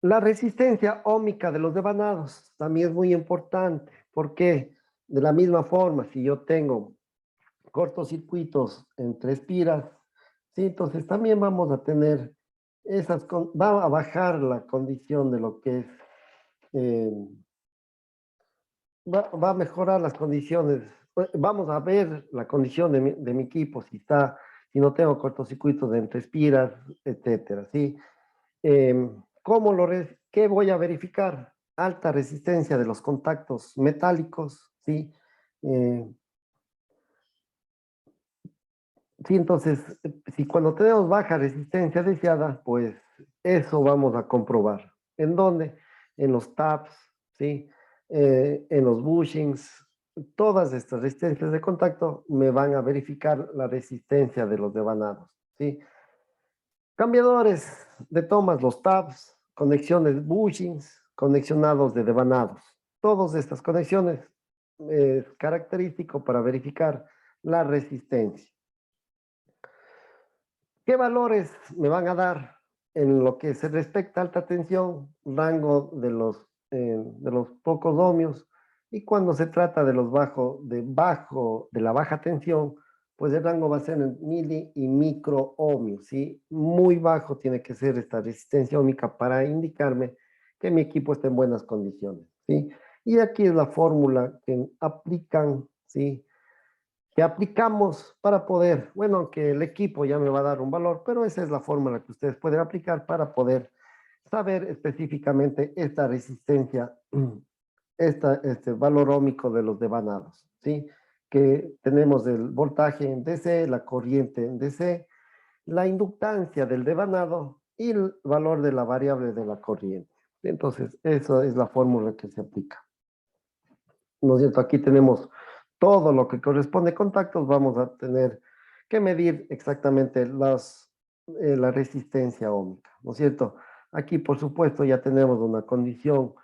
La resistencia óhmica de los devanados también es muy importante. ¿Por qué? De la misma forma, si yo tengo cortocircuitos entre espiras, ¿sí? Entonces también vamos a tener va a bajar la condición de lo que es, eh, va a mejorar las condiciones, vamos a ver la condición de mi equipo, si no tengo cortocircuitos entre espiras, etcétera, ¿sí? ¿Qué voy a verificar? Alta resistencia de los contactos metálicos, ¿sí? Sí, entonces, si cuando tenemos baja resistencia deseada, pues eso vamos a comprobar. ¿En dónde? En los taps, ¿sí? En los bushings. Todas estas resistencias de contacto me van a verificar la resistencia de los devanados, ¿sí? Cambiadores de tomas, los taps, conexiones bushings, conexionados de devanados. Todas estas conexiones es característico para verificar la resistencia. ¿Qué valores me van a dar en lo que se respecta a alta tensión, rango de los pocos ohmios? Y cuando se trata de de la baja tensión, pues el rango va a ser en mili y micro ohmios, ¿sí? Muy bajo tiene que ser esta resistencia óhmica para indicarme que mi equipo está en buenas condiciones, ¿sí? Y aquí es la fórmula que aplican, ¿sí? Que aplicamos para poder, bueno, que el equipo ya me va a dar un valor, pero esa es la fórmula que ustedes pueden aplicar para poder saber específicamente esta resistencia, este valor óhmico de los devanados, ¿sí? Que tenemos el voltaje en DC, la corriente en DC, la inductancia del devanado y el valor de la variable de la corriente. Entonces, esa es la fórmula que se aplica. ¿No es cierto? Aquí tenemos todo lo que corresponde a contactos, vamos a tener que medir exactamente la resistencia óhmica, ¿no es cierto? Aquí, por supuesto, ya tenemos una condición,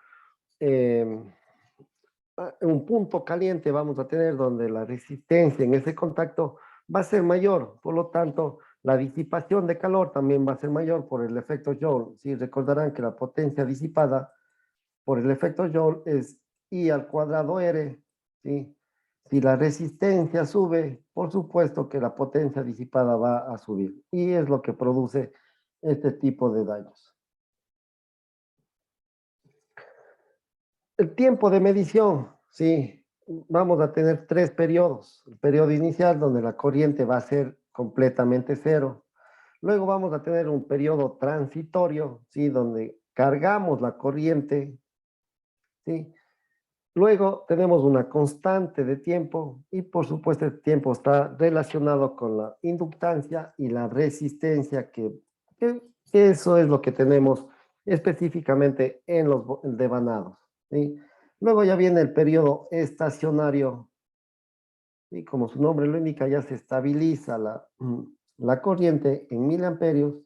un punto caliente vamos a tener donde la resistencia en ese contacto va a ser mayor, por lo tanto, la disipación de calor también va a ser mayor por el efecto Joule. Sí, recordarán que la potencia disipada por el efecto Joule es I al cuadrado R, ¿sí? Si la resistencia sube, por supuesto que la potencia disipada va a subir. Y es lo que produce este tipo de daños. El tiempo de medición, sí. Vamos a tener 3 periodos. El periodo inicial, donde la corriente va a ser completamente cero. Luego vamos a tener un periodo transitorio, ¿sí? Donde cargamos la corriente, ¿sí? Luego tenemos una constante de tiempo y por supuesto el tiempo está relacionado con la inductancia y la resistencia que eso es lo que tenemos específicamente en los devanados, ¿sí? Luego ya viene el periodo estacionario y como su nombre lo indica ya se estabiliza la corriente en miliamperios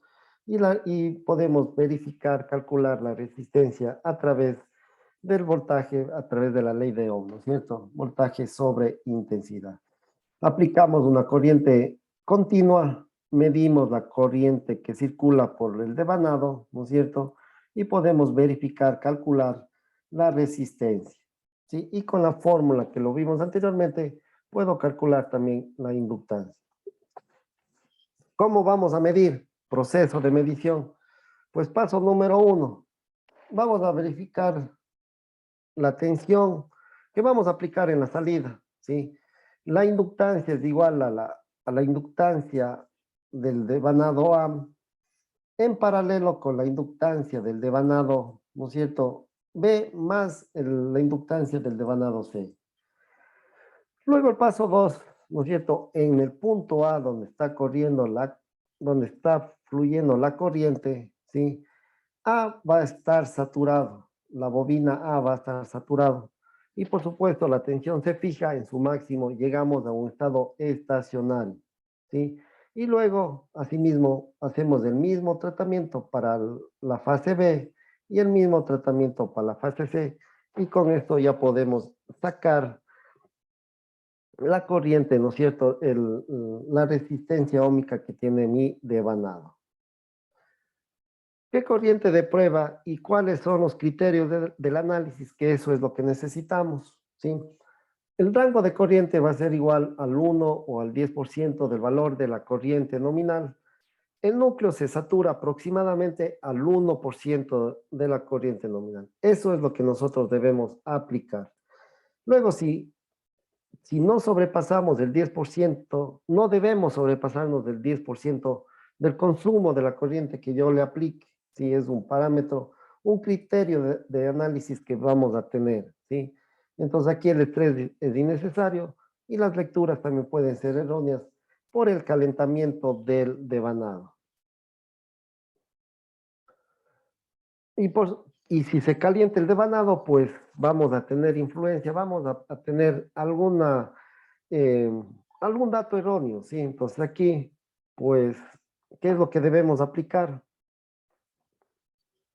y podemos verificar, calcular la resistencia a través del voltaje a través de la ley de Ohm, ¿no es cierto? Voltaje sobre intensidad. Aplicamos una corriente continua, medimos la corriente que circula por el devanado, ¿no es cierto? Y podemos verificar, calcular la resistencia, ¿sí? Y con la fórmula que lo vimos anteriormente, puedo calcular también la inductancia. ¿Cómo vamos a medir? Proceso de medición. Pues paso número 1. Vamos a verificar la tensión que vamos a aplicar en la salida, ¿sí? La inductancia es igual a la inductancia del devanado A en paralelo con la inductancia del devanado, ¿no es cierto? B más la inductancia del devanado C. Luego el paso 2, ¿no es cierto? En el punto A donde está donde está fluyendo la corriente, ¿sí? A va a estar saturado, la bobina A va a estar saturado. Y por supuesto la tensión se fija en su máximo, llegamos a un estado estacionario, ¿sí? Y luego, asimismo, hacemos el mismo tratamiento para la fase B y el mismo tratamiento para la fase C. Y con esto ya podemos sacar la corriente, ¿no es cierto? La resistencia óhmica que tiene mi devanado. ¿Qué corriente de prueba y cuáles son los criterios del análisis? Que eso es lo que necesitamos, ¿sí? El rango de corriente va a ser igual al 1 o al 10% del valor de la corriente nominal. El núcleo se satura aproximadamente al 1% de la corriente nominal. Eso es lo que nosotros debemos aplicar. Luego, si no sobrepasamos el 10%, no debemos sobrepasarnos del 10% del consumo de la corriente que yo le aplique. Sí, es un parámetro, un criterio de análisis que vamos a tener, ¿sí? Entonces aquí el estrés es innecesario y las lecturas también pueden ser erróneas por el calentamiento del devanado. Y si se calienta el devanado, pues vamos a tener influencia, vamos a tener algún dato erróneo, ¿sí? Entonces aquí, pues, ¿qué es lo que debemos aplicar?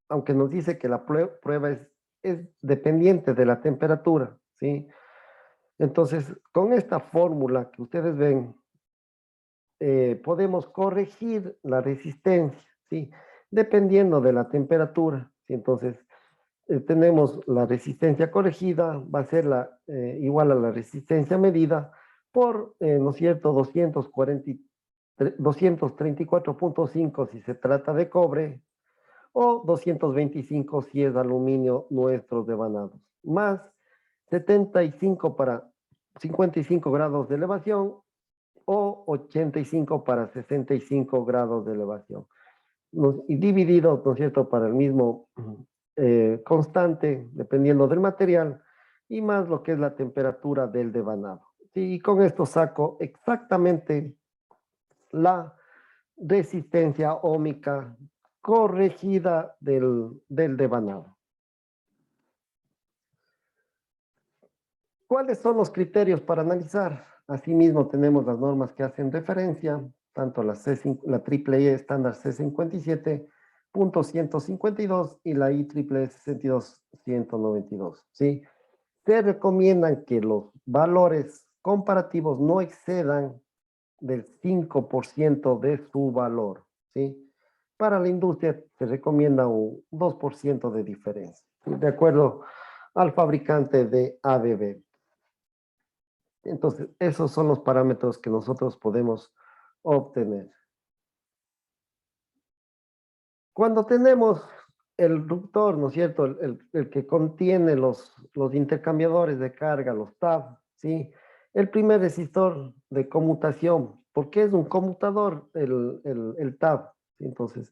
Aunque nos dice que la prueba es dependiente de la temperatura, ¿sí? Entonces, con esta fórmula que ustedes ven, podemos corregir la resistencia, ¿sí? Dependiendo de la temperatura, ¿sí? Entonces, tenemos la resistencia corregida, va a ser igual a la resistencia medida por, ¿no es cierto?, 234.5 si se trata de cobre, o 225 si es aluminio nuestros devanados, más 75 para 55 grados de elevación o 85 para 65 grados de elevación. y divididos, ¿no es cierto?, para el mismo constante, dependiendo del material, y más lo que es la temperatura del devanado. Sí, y con esto saco exactamente la resistencia óhmica corregida del devanado. ¿Cuáles son los criterios para analizar? Asimismo, tenemos las normas que hacen referencia, tanto la AAA estándar C57.152 y la IEEE 62192, ¿sí? Se recomiendan que los valores comparativos no excedan del 5% de su valor, ¿sí? Para la industria se recomienda un 2% de diferencia, ¿sí?, de acuerdo al fabricante de ABB. Entonces, esos son los parámetros que nosotros podemos obtener. Cuando tenemos el ruptor, ¿no es cierto?, el que contiene los intercambiadores de carga, los TAB, ¿sí? El primer resistor de conmutación, porque es un conmutador el TAB, ¿sí? Entonces,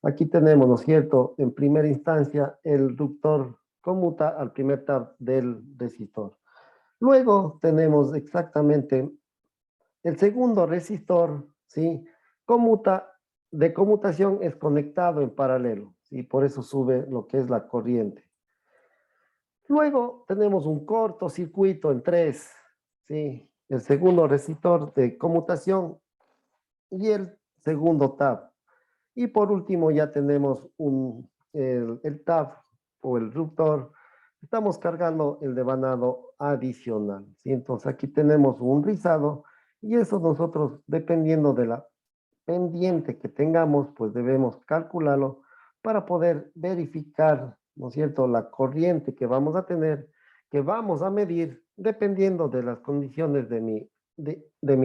aquí tenemos, ¿no es cierto?, en primera instancia, el ruptor conmuta al primer TAB del resistor. Luego tenemos exactamente el segundo resistor, ¿sí? De conmutación es conectado en paralelo, ¿sí? Por eso sube lo que es la corriente. Luego tenemos un cortocircuito en 3, ¿sí? El segundo resistor de conmutación y el segundo TAB. Y por último ya tenemos el TAB o el ruptor. Estamos cargando el devanado adicional, ¿sí? Entonces aquí tenemos un rizado y eso nosotros, dependiendo de la pendiente que tengamos, pues debemos calcularlo para poder verificar, ¿no es cierto?, la corriente que vamos a tener, que vamos a medir, dependiendo de las condiciones de mi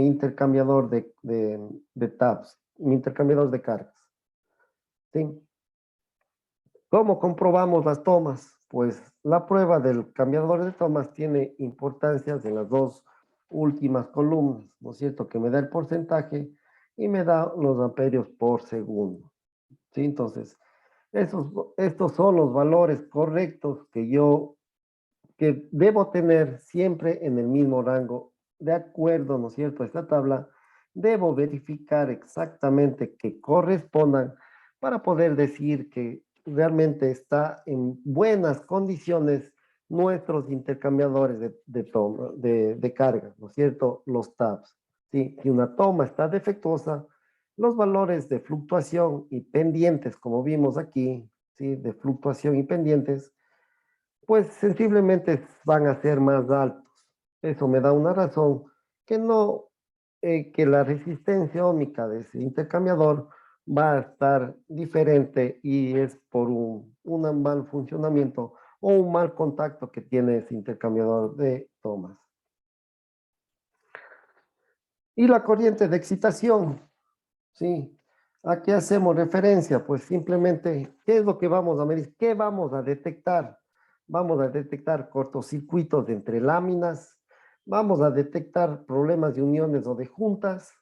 intercambiador de tabs, mi intercambiador de cargas, ¿sí? ¿Cómo comprobamos las tomas? Pues la prueba del cambiador de tomas tiene importancias en las dos últimas columnas, ¿no es cierto?, que me da el porcentaje y me da los amperios por segundo, ¿sí? Entonces, estos son los valores correctos que debo tener siempre en el mismo rango. De acuerdo, ¿no es cierto?, a esta tabla, debo verificar exactamente que correspondan para poder decir que realmente está en buenas condiciones nuestros intercambiadores de carga, ¿no es cierto?, los tabs. ¿Sí? Si una toma está defectuosa, los valores de fluctuación y pendientes, como vimos aquí, ¿sí?, de fluctuación y pendientes, pues sensiblemente van a ser más altos. Eso me da una razón que no, que la resistencia óhmica de ese intercambiador va a estar diferente y es por un mal funcionamiento o un mal contacto que tiene ese intercambiador de tomas. Y la corriente de excitación, ¿sí? ¿A qué hacemos referencia? Pues simplemente, ¿qué es lo que vamos a medir? ¿Qué vamos a detectar? Vamos a detectar cortocircuitos entre láminas, vamos a detectar problemas de uniones o de juntas,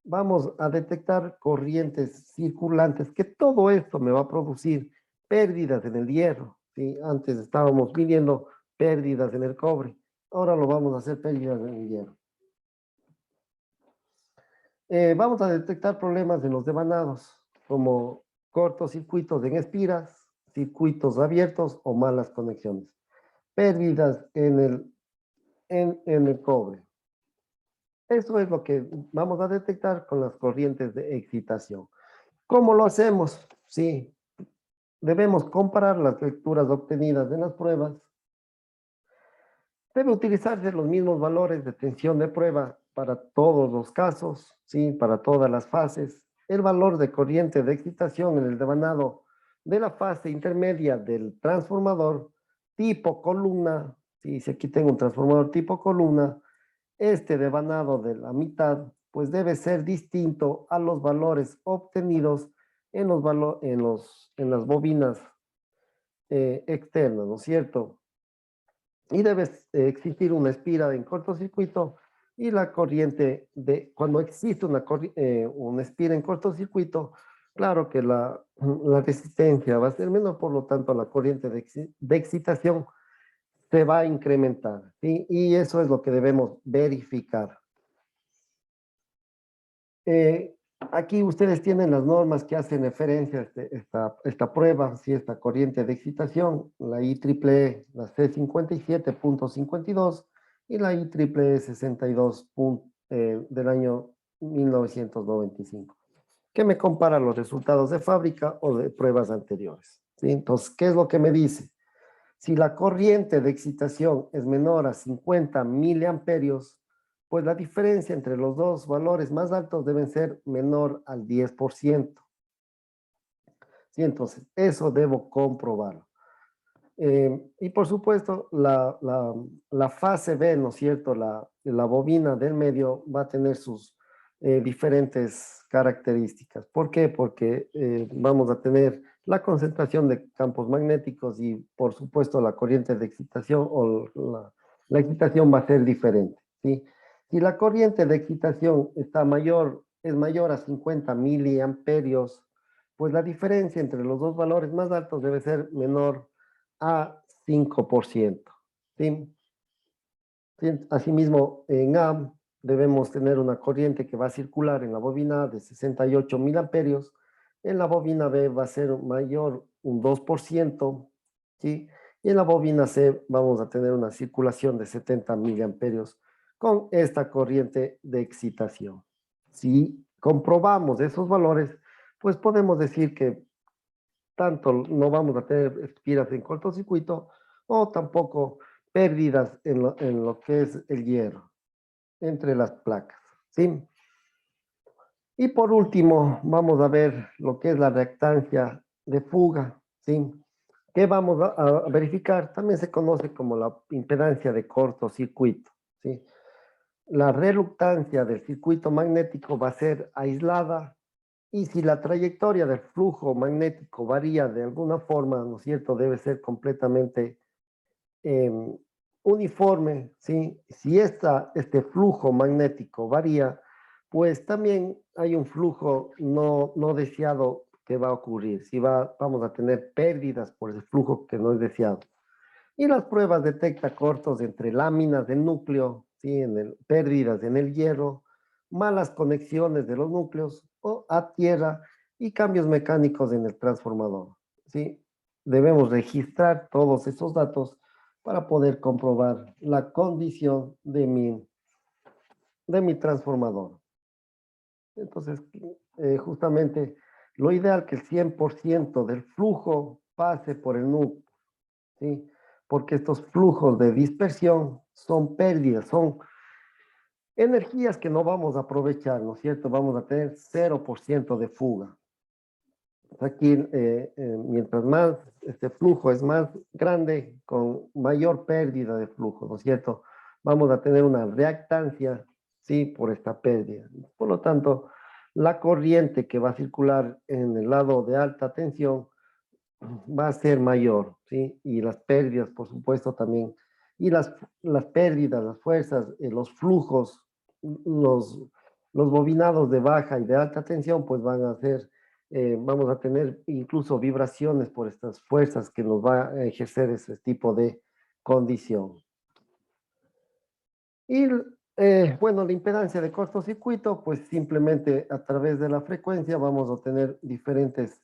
vamos a detectar corrientes circulantes, que todo esto me va a producir pérdidas en el hierro, ¿sí? Antes estábamos midiendo pérdidas en el cobre, ahora lo vamos a hacer pérdidas en el hierro. Vamos a detectar problemas en los devanados, como cortocircuitos en espiras, circuitos abiertos o malas conexiones. Pérdidas en el cobre. Eso es lo que vamos a detectar con las corrientes de excitación. ¿Cómo lo hacemos? Sí, debemos comparar las lecturas obtenidas en las pruebas. Debe utilizarse los mismos valores de tensión de prueba para todos los casos, ¿sí?, para todas las fases. El valor de corriente de excitación en el devanado de la fase intermedia del transformador tipo columna, ¿sí? Si aquí tengo un transformador tipo columna, este devanado de la mitad, pues debe ser distinto a los valores obtenidos en las bobinas externas, ¿no es cierto? Y debe existir una espira en cortocircuito y la corriente cuando existe una espira en cortocircuito, claro que la resistencia va a ser menor, por lo tanto la corriente de excitación se va a incrementar, ¿sí? Y eso es lo que debemos verificar. Aquí ustedes tienen las normas que hacen referencia a esta prueba, ¿sí? Esta corriente de excitación, la IEEE, la C57.52 y la IEEE 62 del año 1995, que me compara los resultados de fábrica o de pruebas anteriores, ¿sí? Entonces, ¿qué es lo que me dice? Si la corriente de excitación es menor a 50 miliamperios, pues la diferencia entre los dos valores más altos deben ser menor al 10%. ¿Sí? Entonces, eso debo comprobarlo. Y por supuesto, la fase B, ¿no es cierto? La bobina del medio va a tener sus diferentes características. ¿Por qué? Porque vamos a tener la concentración de campos magnéticos y por supuesto la corriente de excitación o la excitación va a ser diferente, ¿sí? Si la corriente de excitación es mayor a 50 miliamperios, pues la diferencia entre los dos valores más altos debe ser menor a 5%. ¿Sí? ¿Sí? Asimismo, en A debemos tener una corriente que va a circular en la bobina A de 68 mil amperios. En la bobina B va a ser mayor un 2%. ¿Sí? Y en la bobina C vamos a tener una circulación de 70 miliamperios con esta corriente de excitación. Si comprobamos esos valores, pues podemos decir que tanto no vamos a tener espiras en cortocircuito o tampoco pérdidas en lo que es el hierro entre las placas, ¿sí? Y por último, vamos a ver lo que es la reactancia de fuga, ¿sí? ¿Qué vamos a verificar? También se conoce como la impedancia de cortocircuito, ¿sí? La reluctancia del circuito magnético va a ser aislada. Y si la trayectoria del flujo magnético varía de alguna forma, ¿no es cierto? Debe ser completamente uniforme, ¿sí? Si este flujo magnético varía, pues también hay un flujo no deseado que va a ocurrir. Si vamos a tener pérdidas por ese flujo que no es deseado. Y las pruebas detectan cortos entre láminas del núcleo, ¿sí? Pérdidas en el hierro, malas conexiones de los núcleos o a tierra y cambios mecánicos en el transformador, ¿sí? Debemos registrar todos esos datos para poder comprobar la condición de mi transformador. Entonces, justamente lo ideal que el 100% del flujo pase por el núcleo, ¿sí? Porque estos flujos de dispersión son pérdidas, son energías que no vamos a aprovechar, ¿no es cierto? Vamos a tener 0% de fuga. Aquí, mientras más este flujo es más grande, con mayor pérdida de flujo, ¿no es cierto? Vamos a tener una reactancia, ¿sí? Por esta pérdida. Por lo tanto, la corriente que va a circular en el lado de alta tensión va a ser mayor, ¿sí? Y las pérdidas, por supuesto, también. Y las pérdidas, las fuerzas, los flujos, los, los bobinados de baja y de alta tensión, pues van a ser, vamos a tener incluso vibraciones por estas fuerzas que nos va a ejercer ese tipo de condición. Y bueno, la impedancia de cortocircuito, pues simplemente a través de la frecuencia vamos a obtener diferentes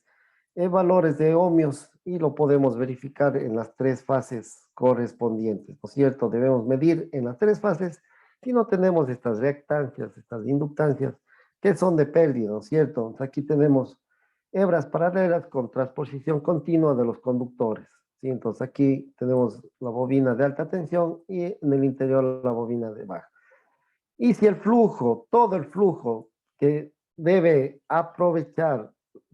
valores de ohmios y lo podemos verificar en las tres fases correspondientes, ¿no es cierto? Debemos medir en las tres fases si no tenemos estas reactancias, estas inductancias, que son de pérdida, ¿no es cierto? Entonces, aquí tenemos hebras paralelas con transposición continua de los conductores, ¿sí? Entonces aquí tenemos la bobina de alta tensión y en el interior la bobina de baja. Y si el flujo, todo el flujo que debe aprovechar,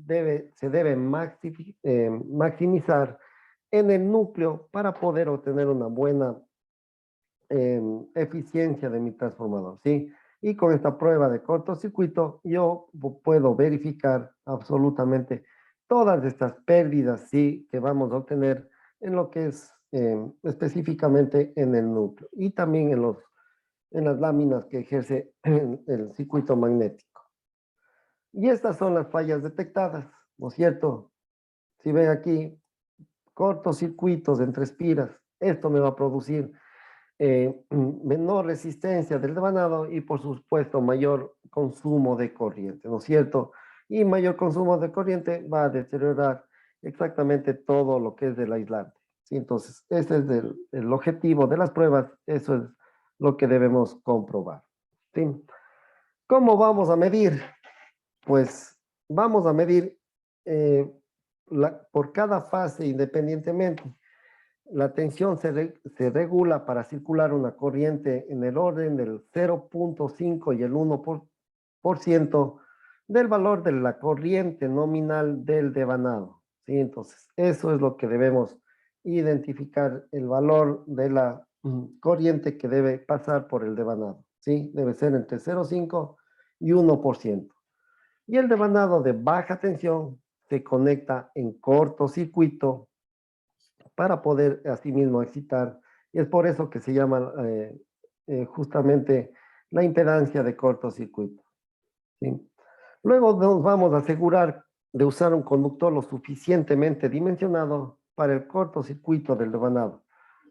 se debe maximizar en el núcleo para poder obtener una buena eficiencia de mi transformador, ¿sí? Y con esta prueba de cortocircuito yo puedo verificar absolutamente todas estas pérdidas, ¿sí? Que vamos a obtener en lo que es específicamente en el núcleo y también en las láminas que ejerce el circuito magnético. Y estas son las fallas detectadas, ¿no es cierto? Si ven aquí, cortocircuitos entre espiras, esto me va a producir menor resistencia del devanado y por supuesto mayor consumo de corriente, ¿no es cierto? Y mayor consumo de corriente va a deteriorar exactamente todo lo que es del aislante, ¿sí? Entonces, ese es el objetivo de las pruebas, eso es lo que debemos comprobar, ¿sí? ¿Cómo vamos a medir? Pues vamos a medir por cada fase independientemente. La tensión se regula para circular una corriente en el orden del 0.5 y el 1% del valor de la corriente nominal del devanado, ¿sí? Entonces, eso es lo que debemos identificar, el valor de la corriente que debe pasar por el devanado, ¿sí? Debe ser entre 0.5 y 1%. Y el devanado de baja tensión se conecta en cortocircuito para poder asimismo excitar. Y es por eso que se llama justamente la impedancia de cortocircuito, ¿sí? Luego nos vamos a asegurar de usar un conductor lo suficientemente dimensionado para el cortocircuito del devanado.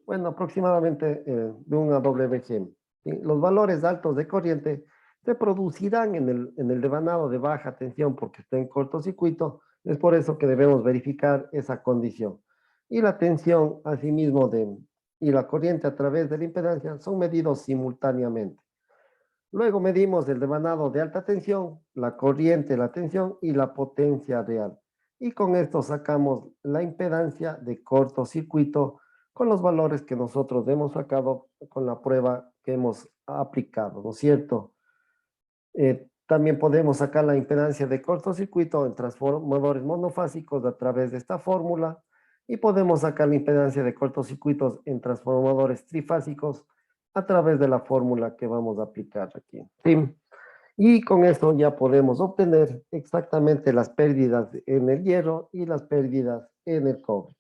Bueno, aproximadamente de 1 WGM, ¿sí? Los valores altos de corriente se producirán en el devanado de baja tensión porque está en cortocircuito. Es por eso que debemos verificar esa condición. Y la tensión, asimismo, y la corriente a través de la impedancia son medidos simultáneamente. Luego medimos el devanado de alta tensión, la corriente, la tensión y la potencia real. Y con esto sacamos la impedancia de cortocircuito con los valores que nosotros hemos sacado con la prueba que hemos aplicado, ¿no es cierto? También podemos sacar la impedancia de cortocircuito en transformadores monofásicos a través de esta fórmula y podemos sacar la impedancia de cortocircuitos en transformadores trifásicos a través de la fórmula que vamos a aplicar aquí, ¿sí? Y con esto ya podemos obtener exactamente las pérdidas en el hierro y las pérdidas en el cobre.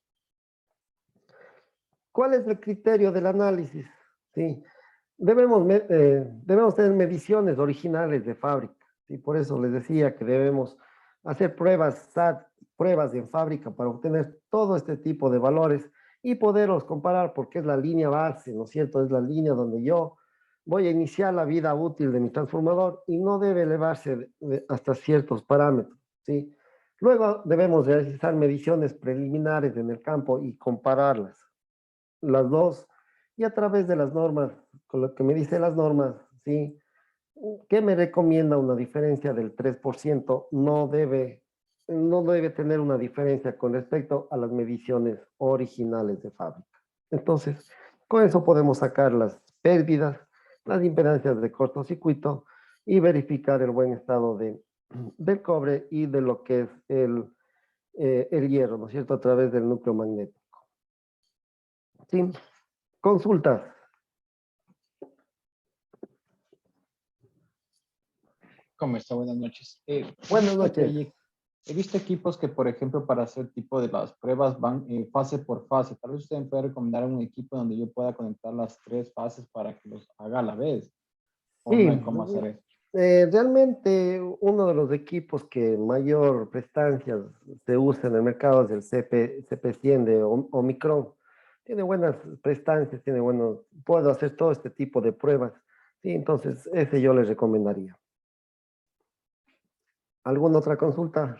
¿Cuál es el criterio del análisis? ¿Sí? Debemos tener mediciones originales de fábrica, y por eso les decía que debemos hacer pruebas SAT, pruebas en fábrica para obtener todo este tipo de valores y poderlos comparar porque es la línea base, ¿no es cierto? Es la línea donde yo voy a iniciar la vida útil de mi transformador y no debe elevarse hasta ciertos parámetros, ¿sí? Luego debemos realizar mediciones preliminares en el campo y compararlas, las dos, y a través de las normas, con lo que me dicen las normas, ¿sí? ¿Qué me recomienda una diferencia del 3%? No debe tener una diferencia con respecto a las mediciones originales de fábrica. Entonces, con eso podemos sacar las pérdidas, las impedancias de cortocircuito y verificar el buen estado del cobre y de lo que es el hierro, ¿no es cierto? A través del núcleo magnético. ¿Sí? Consultas. ¿Cómo está? Buenas noches. Buenas Visto que noches. he visto equipos que, por ejemplo, para hacer tipo de las pruebas van fase por fase. Tal vez usted me puede recomendar un equipo donde yo pueda conectar las 3 fases para que los haga a la vez. ¿O no Sí, hay cómo hacer eso? realmente uno de los equipos que mayor prestancia se usa en el mercado es el CP100 de Omicron. Tiene buenas prestancias, puedo hacer todo este tipo de pruebas. Sí, entonces ese yo les recomendaría. ¿Alguna otra consulta?